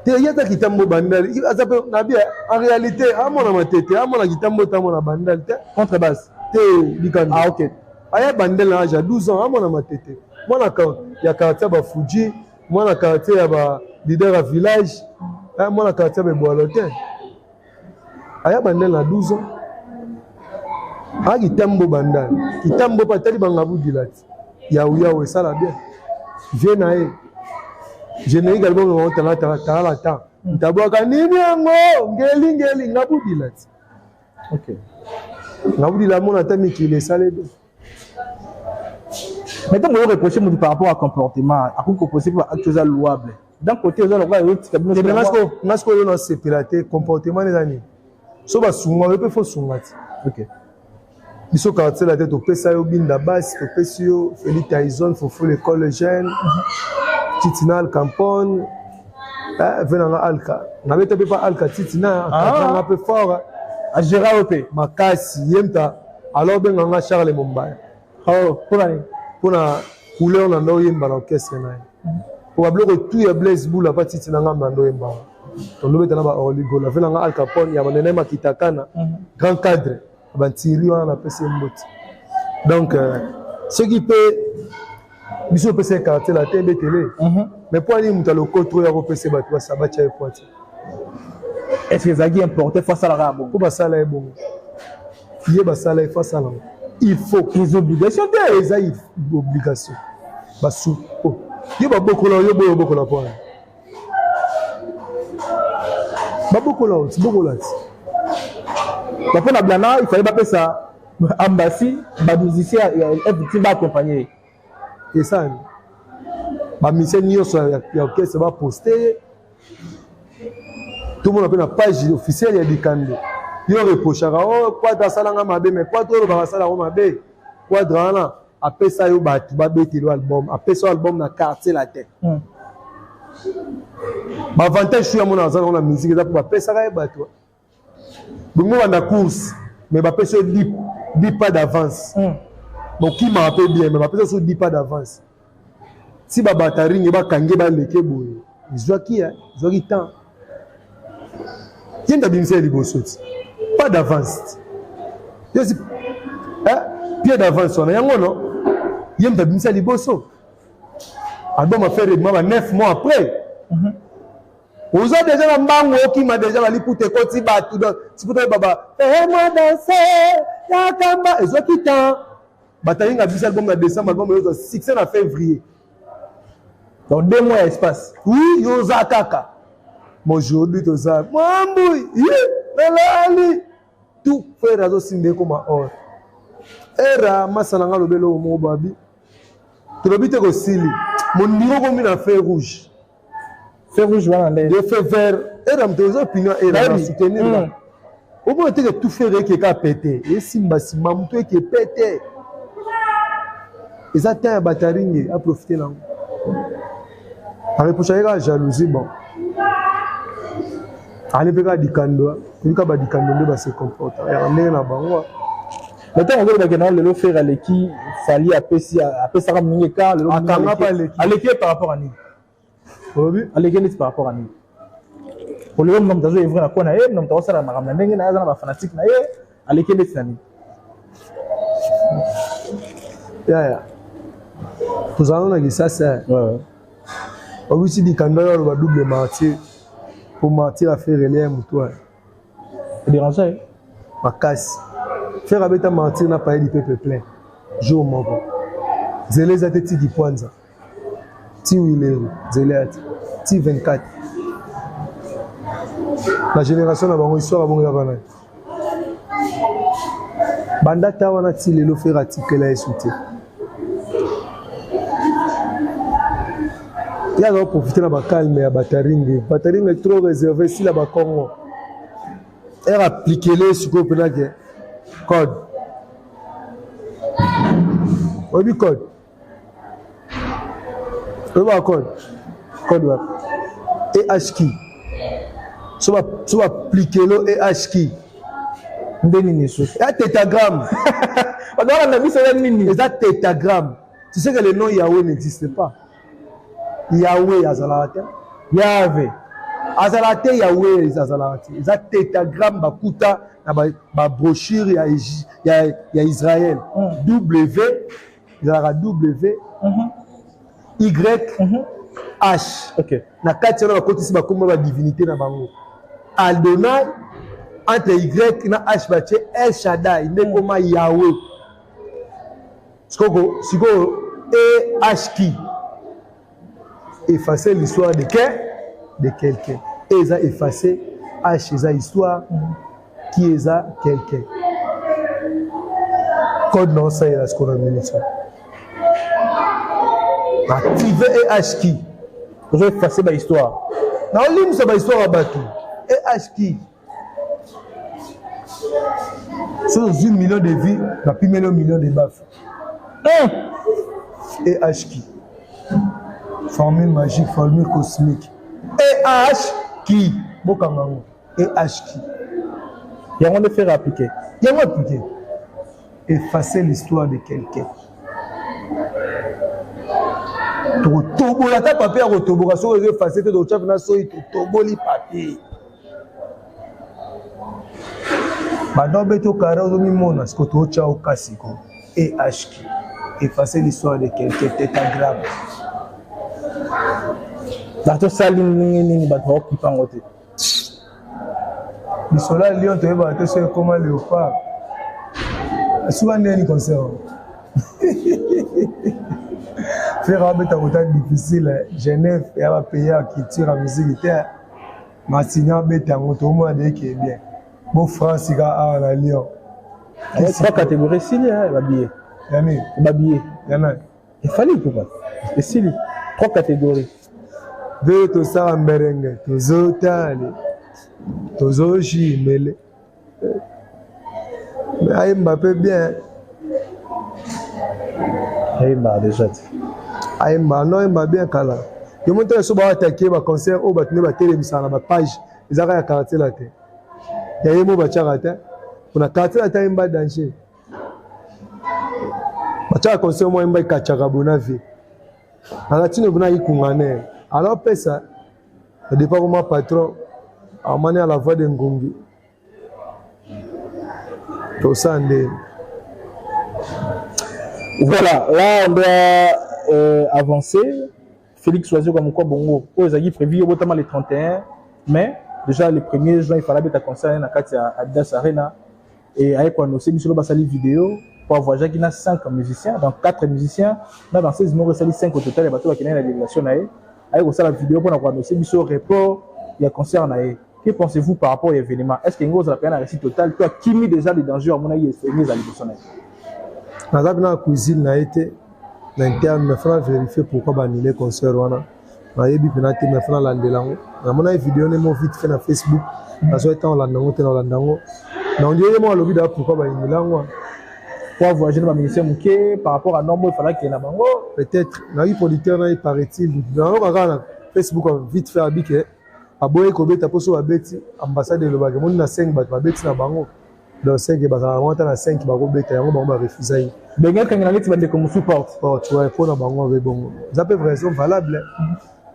Te yata kitambo bandala. Azape na bien en réalité, amona matete, amona kitambo tamona bandala te. Contrebasse. Te likanda. Ah OK. Aya bandala âge 12 ans, amona matete. Mwana ka ya quartier ba Fuji, mwana quartier ya ba leader à village, moi la quartier de Boalotin. Aya bandel na 12 ans. Ah kitambo bandal. Kitambo patali bangabu dilati. Yaou ça la bien. Viens nae. Je n'ai également on t'a la temps. Taboka nini yango ngeli ngabu dilati. OK. Ngabu dilati mon atami qui les salé. Maintenant on reprocher par rapport à comportement, à quoi possible à chose louable. D'un côté, vous allez voir l'autre cabinet. C'est parce que nous c'est piraté comportement les années. So ba sunga le peut faut sunga. OK. Biso quartier la tête au pesa yo binda base, au pesio Félix Tyson faut l'école jeune. Titinal Campon. Venanga Alka. Na beta pas Alka Titina, un peu fort. À Gérard OP. Makasi yemta. Alors benanga Charles Mumbai. Oh, pour la couleur na ndo yemba na orchestre na. Probablement que tout est Blaise Boula parti tinanga mando yemba. On le met dans ba Oligo la venanga Al Capone ya manene makitakana grand cadre ba tiri wana na PC mboti. Donc ce qui peut biso PC quartier la télé mais pour aller muta loko trop ya PC ba toi ça ba tcha poati. Est-ce que Zagui importé face à la rabo? Pour ba sala bon. Yé ba sala face à la. Il faut les obligations des obligations. Basu. Yo ba bokola yo boyo bokola point. Ba bokola oti bokola ti. Ba pona blana il fallait pas ça embassy ba musicien FT ba accompagner. Et ça ba mission nyonso ya orchestre ba poster. Tout le monde a une page officielle ya Dikando. Yo reprochaka oh Quadra salanga mabe mais Quadra lo ba sala mabe. Quadra na après ça yo ba betelo album après ça album na quartier la tête. Ba avantage sur mon azana na musique za pour après ça ka ba toi. Bongo na course mais ba pèse 10 pas d'avance. Donc qui m'a rappelé bien mais ba pèse 10 pas d'avance. Si ba batari ba kange ba leke boye. Izwa ki temps. Qui t'a bien fait liboso? Pas d'avance. Yo si pied d'avance on a yango non. Yem t'a bien fait liboso. Album a fait 9 mois après. Vous avez déjà un bango qui m'a déjà allé pour te côté tout dans si pour baba fais-moi danser ya kamba et ça qui temps bataille a vu album en décembre album est 6 en février donc 2 mois espace oui yoza kaka aujourd'hui to ça mwambui melali tout faire razo simbe comme or era masalanga lobelo mo babi to lobite ko sili mon niveau comme na feu rouge. Feu rouge, voilà. Le feu vert, et dans mes opinions, et dans soutenir. Au moins, tu as tout fait qui est pété. Et si tu as qui est pété. Et ça, tu as un batterie à profiter là. Avec la jalousie, bon. Allez, faire du cando. Tu as dit cando, se comporte. Il y a un nez là-bas. Maintenant, on va le faire à l'équipe. Il fallait appeler ça à l'équipe par rapport à nous. Allégué par rapport à nous. Pour le moment, nous avons ouvert la nous avons fait la fanatique. Allégué les amis. Nous allons dire ça, c'est. On va dire qu'on va double martyr pour martyr à faire les moutons. C'est dérangeant. Ma casse. Faire avec un martyr n'a pas eu du peuple plein. Jour mon Zélé a été dit Kwanza. Ti Willer, Zéléat, Ti 24. La génération a une histoire à bon gouvernement. Banda Tawana Ti Lelo fait article à écouter. Il y a donc profiter de la calme et à Bataring. Bataring est trop réservé si la Congo. Elle applique les sur le code. Oui, code. Le code. Code web. Et HKI. Tu vas appliquer le et HKI. Et un tétagramme. Et un tétagramme. Tu sais que le nom Yahweh n'existe pas. Yahweh Azalate. Yahweh. Azalate Yahweh Azalate. Et un tétagramme bakuta na brochure ya Israël. W. Il y aura W. Y, H. Ok. Na kati na côté si ba comme ba divinité na bango. Adonai entre Y na H ba che El Shaddai ne comme Yahweh. Siko et H qui effacer l'histoire de quelqu'un. Et ça effacer H eza histoire qui est ça quelqu'un. Code non ça est ce qu'on a mis ça. Activer et H qui vous avez effacé ma histoire. Non, lim c'est ma histoire à Batou. Et H qui sur 1 million de vies, la plus million de baffes. Et H qui formule magique, formule cosmique. Et H qui Bokangango. Et H qui il y a un de faire appliquer. Il y a un appliquer. Effacer l'histoire de quelqu'un. Tobola ta papier à tobola so réseau effacer te do chef na so toboli papier. Madame beto karazo mi mona ce que to cha au kasiko et HK effacer l'histoire de quelqu'un tétagramme. Bato saline ni bato qui pangote. Le soleil lion te ba te so comme léopard. Souvent ni concert. faire un peu difficile. Genève, il y a un pays à culture, à musique, ma signal bête en automobile de qui est bien. Bon France, il y a à Lyon. Trois catégories, s'il y a habillé. Il y habillé. Il fallait pour moi. Et s'il y a 3 catégories. Veuillez tout ça en merengue, tous autres, tous aussi, mais Mbappé bien. Aïmba déjà. Aïmba, non, Mbappé bien kala. Je montre que va attaquer ma concert au battu ma télévision na ma page. Ils ont caractère la tête. Il y a un mot bacharata. On a caractère la tête Mbappé danger. Bachara concert moi Mbappé kachara bonavi. Alatino buna ikungane. Alors pesa. Le départ comme patron a mané à la voix de Ngongi. Tout ça voilà, là on doit avancer. Félix choisit comme quoi bongo. Aux aguilles prévu notamment les 31, mais déjà les premiers juin il fallait mettre à concert à Katia Adidas Arena et avec quoi nous c'est sur le basali vidéo pour avoir déjà qu'il y a 5 musiciens, donc 4 musiciens, là dans 16 mois il y a 5 au total et bateau qui est la délégation là avec ça la vidéo pour avoir nous c'est sur report il y a concert là. Que pensez-vous par rapport à l'événement? Est-ce qu'il y a une réussite totale? Tu as qui mis déjà les dangers à mon avis et mis à l'évolution? Dans la cuisine, a été l'interne, mais faut vérifier pourquoi banniler concert. On a eu penalty, mais faut l'andelango. On a mon vidéo, on vite fait sur Facebook. Parce que temps l'andango, t'es l'andango. Donc Dieu moi le vidéo pourquoi bannilango. Pour voyager dans ma ministère mouké par rapport à nombre, il fallait qu'il y ait un bango. Peut-être. On a eu producteur, il paraît-il. Dans le Facebook, on vite fait habiter. Aboye kobeta poso babeti ambassade de Lobage moni na 5 bato babeti na bango donc 5 baza monta na 5 bako beta yango bango ba refuser benga kanga ngeti bande comme support tu vois pour na bango avec bongo ça peut raison valable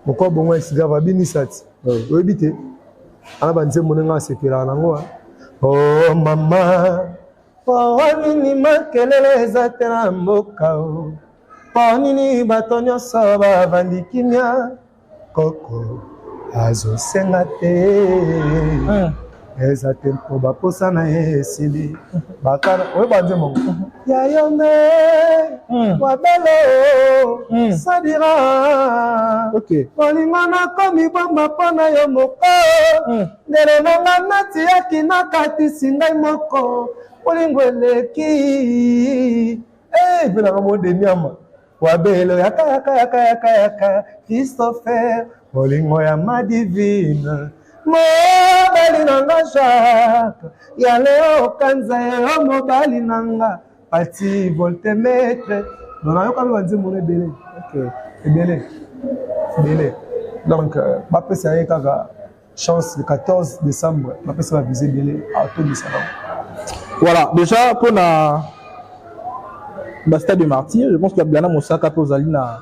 mon corps bongo esiga va binisati obité ana banze monenga sepela nango oh mama oh nini makelele ezatena mboka oh nini bato nyonso bavandi kimia koko azo senga te eza tempo baposa na ye esili bakana oyo banze mongo ya yombe wabelo sadira olingo nakomi bomba mpo na yo moko ndelo nanga natiyaki nakatisi ngai moko olingo eleki venaka modemiama wabelo yaka Christopher Olingo ya ma divine mobali nanga Jacques ya leo kanza ya mobali nanga parti voltemetre non ayo kabi banze mon ebele ebele donc ba pesa ye kaka chance le 14 décembre ba pesa va viser belé auto du salon. Voilà déjà pour na Stade de Martyrs, je pense que Blana Moussaka pose na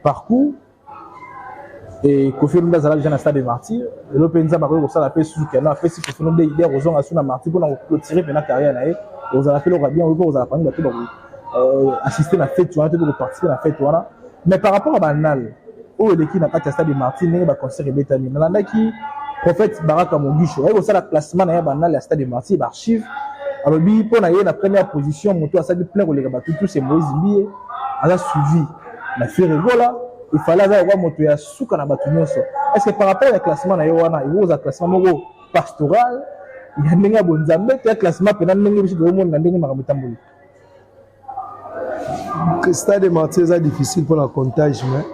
parcours et Kofi Olomide azala déjà na Stade de Martyrs le penza ba ko sala pe sous kana fait si Kofi Olomide idée raison à na Martyrs pour clôturer pendant carrière na ye vous allez faire le bien vous allez prendre bateau assister na fête tu vas pour participer à la fête voilà mais par rapport à Banal où l'équipe n'a pas Stade de Martyrs n'est pas concert betani nalanda qui prophète Baraka Mogisho et ça la classement na Banal à Stade de Martyrs archive alors bi pour na la première position moto a ça de plein les bateau tous ces Moïse Mbié a suivi la faire voilà il fallait avoir moto ya suka na bato nyonso. Est-ce que par rapport au classement na yo wana il y a un classement moko pastoral il y a ndenge bonzambe te classement pena ndenge biso do monde na ndenge makambo tamboli que Stade de Martyrs est difficile pour la comptage mais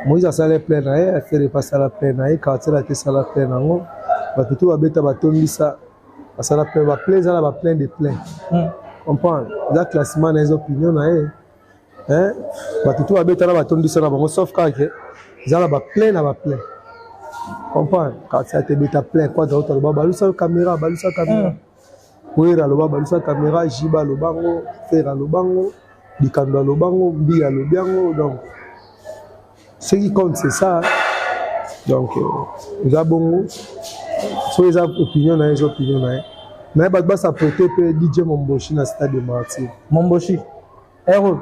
Moïse a salé plein na ye a fait repasser la plein na ye quartier la te sala plein nango bato to babeta batombisa basala plein ba plein za ba plein de plein comprendre la classement na les opinions na ye hein bato to babeta na batombisa na bango sauf quand que za ba plein na ba plein comprendre quartier te beta plein quoi d'autre le balusa caméra Ouera le balusa caméra jiba le bango fera le bango dikando le bango mbia le biango donc ce qui compte c'est ça donc nous avons so les opinions na les opinions na mais ba ça prêter pe DJ Momboshi na Stade de Martyrs Momboshi héros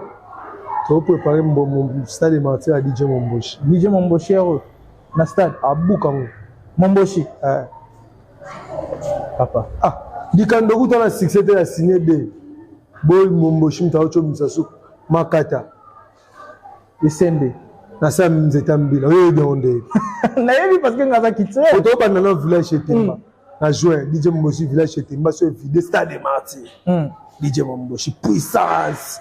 to préparer mon Stade de Martyrs à DJ Momboshi héros na stade à Bukango Momboshi papa dikando kuta na succès de la signé de boy Momboshi mtaocho msasu makata Essende. Na sa nzeta mbila oyo donde. Na yebi parce que ngaza kitse. Oto ba na village chez Timba. Na juin DJ Momboshi village chez Timba sur vidéo stade de Martyrs. DJ Momboshi puissance.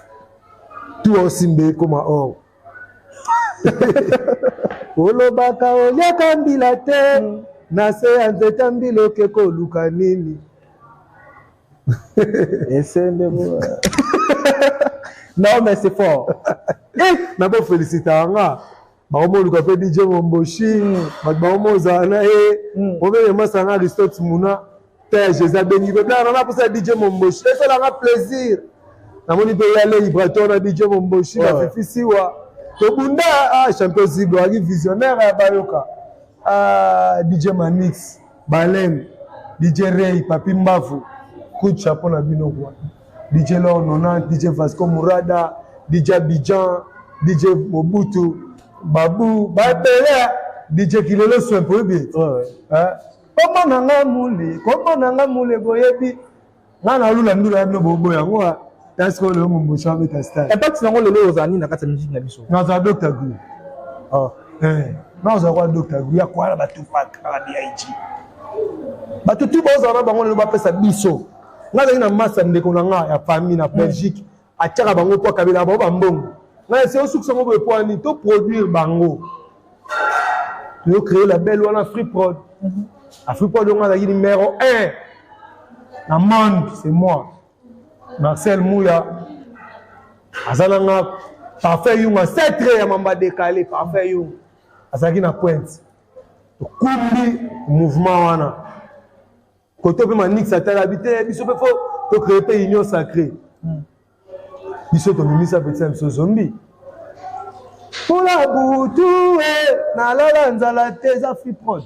Tout aussi mbé comme or. Olobaka oliaka mbila te na se ya nzeta mbila okeko luka nini. Essende mo. Non mais c'est fort. Na bo féliciter nga. Ba omo luka pe DJ Momboshi, ba omo zana o be masanga Aristote Muna, te Jésus béni be na na pour ça DJ Momboshi. Ça la plaisir. Na moni pe yale Ibraton na DJ Momboshi na fefisiwa. To bunda champion Zigo ali visionnaire ya Bayoka. DJ Manix, Balem, DJ Ray, Papi Mbavu, coup de chapeau na bino kwa. DJ Lor 90, DJ Vasco Mourada, DJ Abidjan, DJ Mobutu, Babou, Babela, DJ Kilelo Soin pour bien. Comment nanga moule boyebi. Ngana lula ndula bino bobo yango. That's called le Momboshi avec ta style. Et pas que nango lelo ozani na kata musique na biso. Na za Dr. Gou. Na za kwa Dr. Gou ya kwa ba Tupac na BIG. Ba tutu ba za bango lelo ba pesa biso. Ngaza ina massa ndeko na nga ya famille na Belgique. Atiaka bango po kabila ba mbongo. Na c'est au succès ngo po ani to produire bango. Nous créer la belle wana Free Prod. La Free Prod on a numéro 1. Na monde, c'est moi. Marcel Mouya. Azalanga parfait yunga 7 ya mamba décalé parfait yung. Azaki na pointe. Kumbi mouvement wana. Côté pe manix atala habité biso pe fo to créer pe union sacrée. Biso to mimisa petit so zombie. Pour la boutou na la nzala teza Free Prod.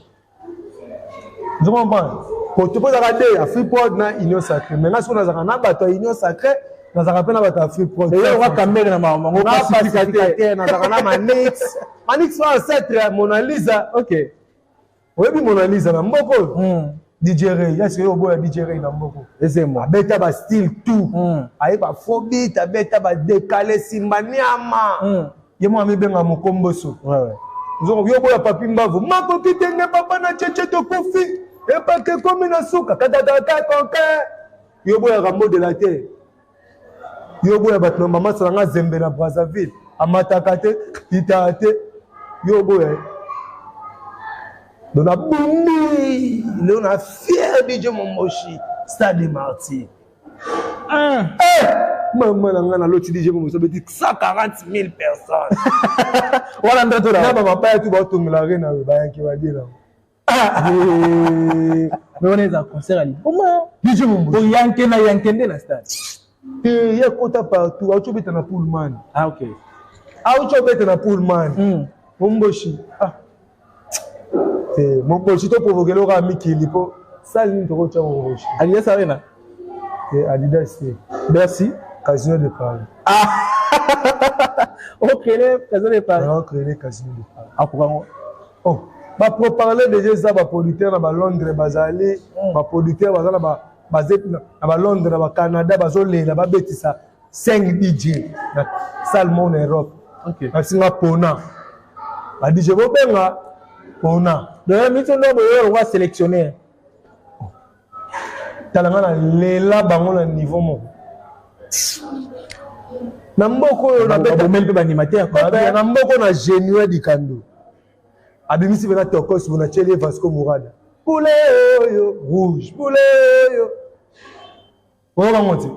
Je comprends. Quand tu peux regarder à Free Prod na union sacrée. Maintenant si on a na bato union sacrée, na za rappel na bato Free Prod. Et on va caméra na mango pacificateur na za na Manix. Manix va ancêtre Mona Lisa. OK. Oyebi Mona Lisa na mboko. DJ Ray, ya se yo boya DJ Ray na mboko. Ese moi. Beta ba style tout. Aye ba phobie, ta beta ba décaler simbaniama. Yemo ami benga mokomboso. Ouais. Zo yo boya papi mbavu. Mako kitenge papa na cheche to kofi. Et pas que comme une souka, katata konka. Yo boya rambo de la terre. Yo boya batno mama sanga zembe na Brazzaville. Amatakate, itate. Yo boya. Dans la boumi, on a fier DJ Momboshi, Stade des Martyrs. Maman na l'autre DJ Momboshi, 140 000 personnes. Voilà un peu là. Na papa tu vas tomber la reine ba qui va dire là. Mais on est en concert à Lille. Comment DJ Momboshi. Yankende na stade. Il y a quota partout. Auto bête na Pullman. Ah ok. Auto bête na Pullman. Momboshi. Momboshi to provoquer le rami Kilipo. Ça ligne de route Momboshi. Alias Arena. Adidas. Merci. Casino de Paris. Ok, Casino de Paris. On crée les Casino de Paris. Ah pourquoi? Oh. Ba pour parler déjà ça ba producteur na Londres bazali, ba producteur bazala ba Londres ba Canada bazolela ba betisa 5 DJ na Salmon Europe. OK. Na Singapour na. Ba DJ bo benga Pona. Donc mito ndo boyo on va sélectionner. Talanga na lela bango na niveau mo. Na mboko yo na beta même pe ba animateur quoi. Na mboko na Genuin Dikando. Abimisi bena tokos buna chele Vasco Mourada. Poulet yo rouge, poulet yo. On va monter.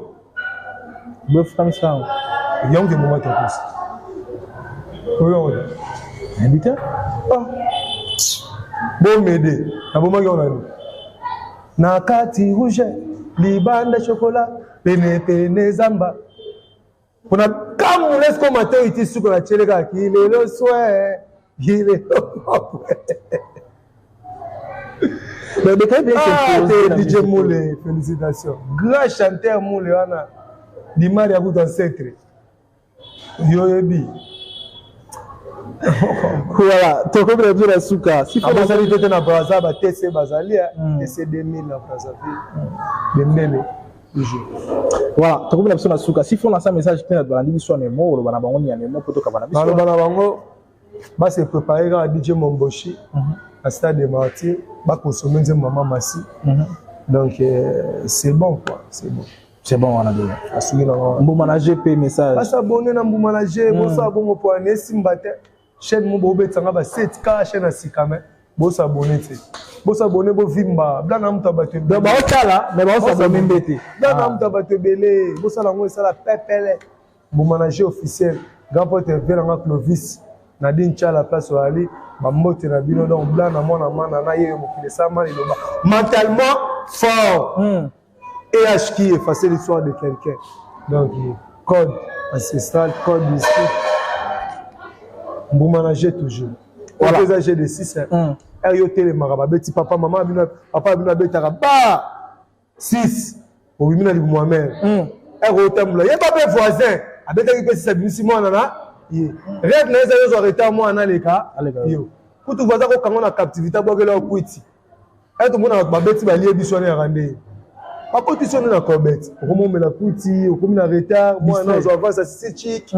Bof comme ça. Yong de moment tokos. Oui. Invité? Bon m'aider. Na bon magona. Na kati rouge, libanda chocolat, pene zamba. On a comme laisse commenter ici sur la chele ka ki le soir. Il est DJ Moule, félicitations. Grand chanteur Moule, Anna. Dimari a goûté un secret. Yoyebi. Voilà, tu as compris la souka. Si vous avez été dans Brazzaville, TC Bazalia, TC 2000 à Brazzaville. Dembele. toujours. Voilà, tu as compris la souka. Si on lance un message qui est dans la mission de mots, le banabon y a des mots pour te cabaner. Dans le banabango, bah c'est préparé quand DJ Momboshi à Stade des Martyrs, bah consommer des maman Massi. Donc c'est bon quoi, c'est bon. C'est bon, on a dit. Assurer la. Bon manager paye message. Pas s'abonner dans bon manager, bon s'abonner pour un simbate. Chaîne mon bobé tanga ba 7K chaîne à Sikame. Bon s'abonner tu. Bon s'abonner bon vimba. Blanc am tabate. Donc bah au là, mais bon s'abonner mbete. Blanc am tabate belé. Bon ça la ngo ça la pepele. Bon manager officiel. Grand porteur Vélanga Clovis. Nadine Tchala place au Ali. Ma motte na bino donc blanc na mon amana na yé mo kile ça mal iloba. Mentalement fort. EH qui effacer l'histoire de quelqu'un. Donc, code ancestral, code mystique. Bon manager toujours. Voilà. Les âgés de 6 ans. RIOT les marabas. Petit papa, maman, papa, bah 6. Au bimina de moi-même. RIOT moula. Y'a pas de voisin. Abeta qui peut se sabiner si moi nana. Rêve n'a pas arrêté à moi dans les cas. Yo. Pour tout voisin quand on a captivité, boire leur couiti. Et tout le monde a babeti balié bisonné à rendre. Pas position dans la corbette. Comment me la couti, comment la retard, moi non, je vais voir ça c'est chic.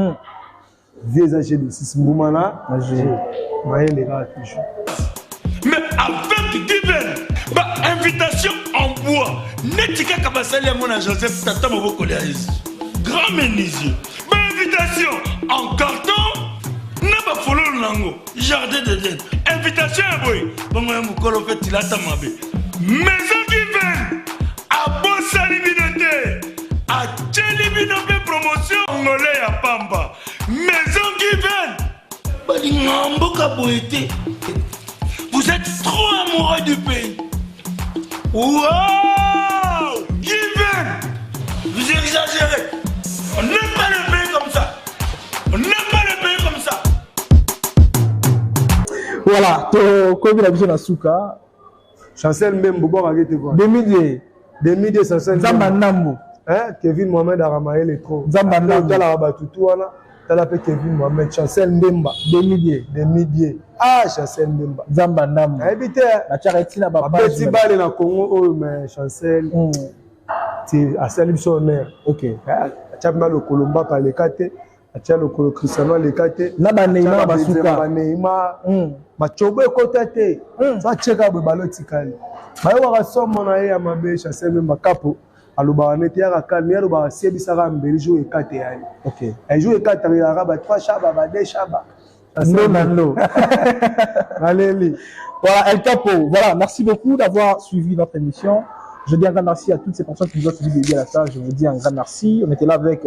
Vieux âgés de 6 mois là, mais les gars toujours. Mais avec Given, bah invitation en bois. Netika kabasali à mon Joseph Tata Moboko Léaïs. Grand menuisier. Bah invitation en carton. N'a pas follow nango. Jardin d'Éden. Invitation à boy. Bon moi mon colo fait il a ta mabé. Maison Given. A bon salibinoté, a tchelibinoté promotion angolais à Pamba. Maison Given. Balingamboka Boété. Vous êtes trop amoureux du pays. Wow! Given. Vous exagérez. On n'aime pas le pays comme ça. On n'aime pas le pays comme ça. Voilà, comme il a besoin de souka. Chancel même Bobo a été voir. 2000 Chancel. Zamba Nambo. Hein? Kevin Mohamed a ramaillé les trous. Zamba Nambo. Dans la Rabatoutou, t'as l'appelé Kevin Mohamed. Chancel Mbemba. 2000. Ah, Chancel Mbemba. Zamba Nambo. Habité. La charité n'a pas de petit bal dans Congo, oh, mais Chancel. C'est à Salibsonner. Ok. Tu as mal au Colomba par les quatre. Tu as le Cristiano les quatre. Naba Neymar Basuka. Neymar. Machobo ekotate. Ça cheka be balotikali. Bayo wa somo na ye ya mabe Chancel Mbemba kapo. Aloba nete ya kalmi ya loba sebisa ka mbeli jo ekate ya. OK. Et jo ekate ya ba 3 chaba ba 2 chaba. Non. Allez. Voilà, El Capo. Voilà, merci beaucoup d'avoir suivi notre émission. Je dis un grand merci à toutes ces personnes qui nous ont suivis de la salle. Je vous dis un grand merci. On était là avec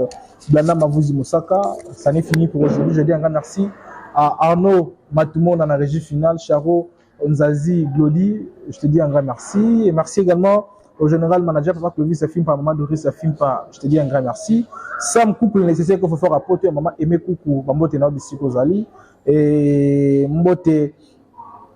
Blana Mavouzi Moussaka. Ça n'est fini pour aujourd'hui. Je dis un grand merci à Arnaud Matoumo dans la régie finale, Charo Nzazi Glody. Je te dis un grand merci. Et merci également au général manager Papa Clovis, ça filme par Maman Doris, ça filme par. Je te dis un grand merci. Sam couple nécessaire qu'il faut faire apporter Maman Aimé Koukou, Mambote Naobisiko Zali. Et Mbote.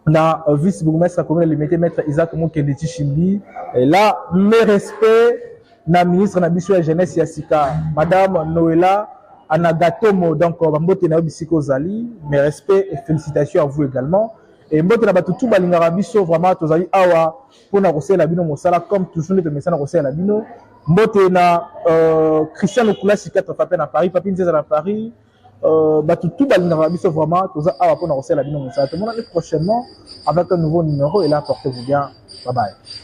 Na vice-bourgmestre la commune limité maître Isaac Moukendeti Chimbi. Et là, mes respects na ministre na biso ya jeunesse ya sika madame Noëlla Anagatomo, donc Mbote na bisiko zali. Mes respects et félicitations à vous également. Et Mbote na batutu balingara biso vraiment tozali awa pona kosela la bino mosala comme toujours les messana kosela la bino. Mbote na Christian Lokula sika tofapé na Paris, Papi Nzeza na Paris. Tout balinara biso vraiment tous awa pona kosela bino mosala. Tout le monde prochainement avec un nouveau numéro et là portez-vous bien. Bye bye.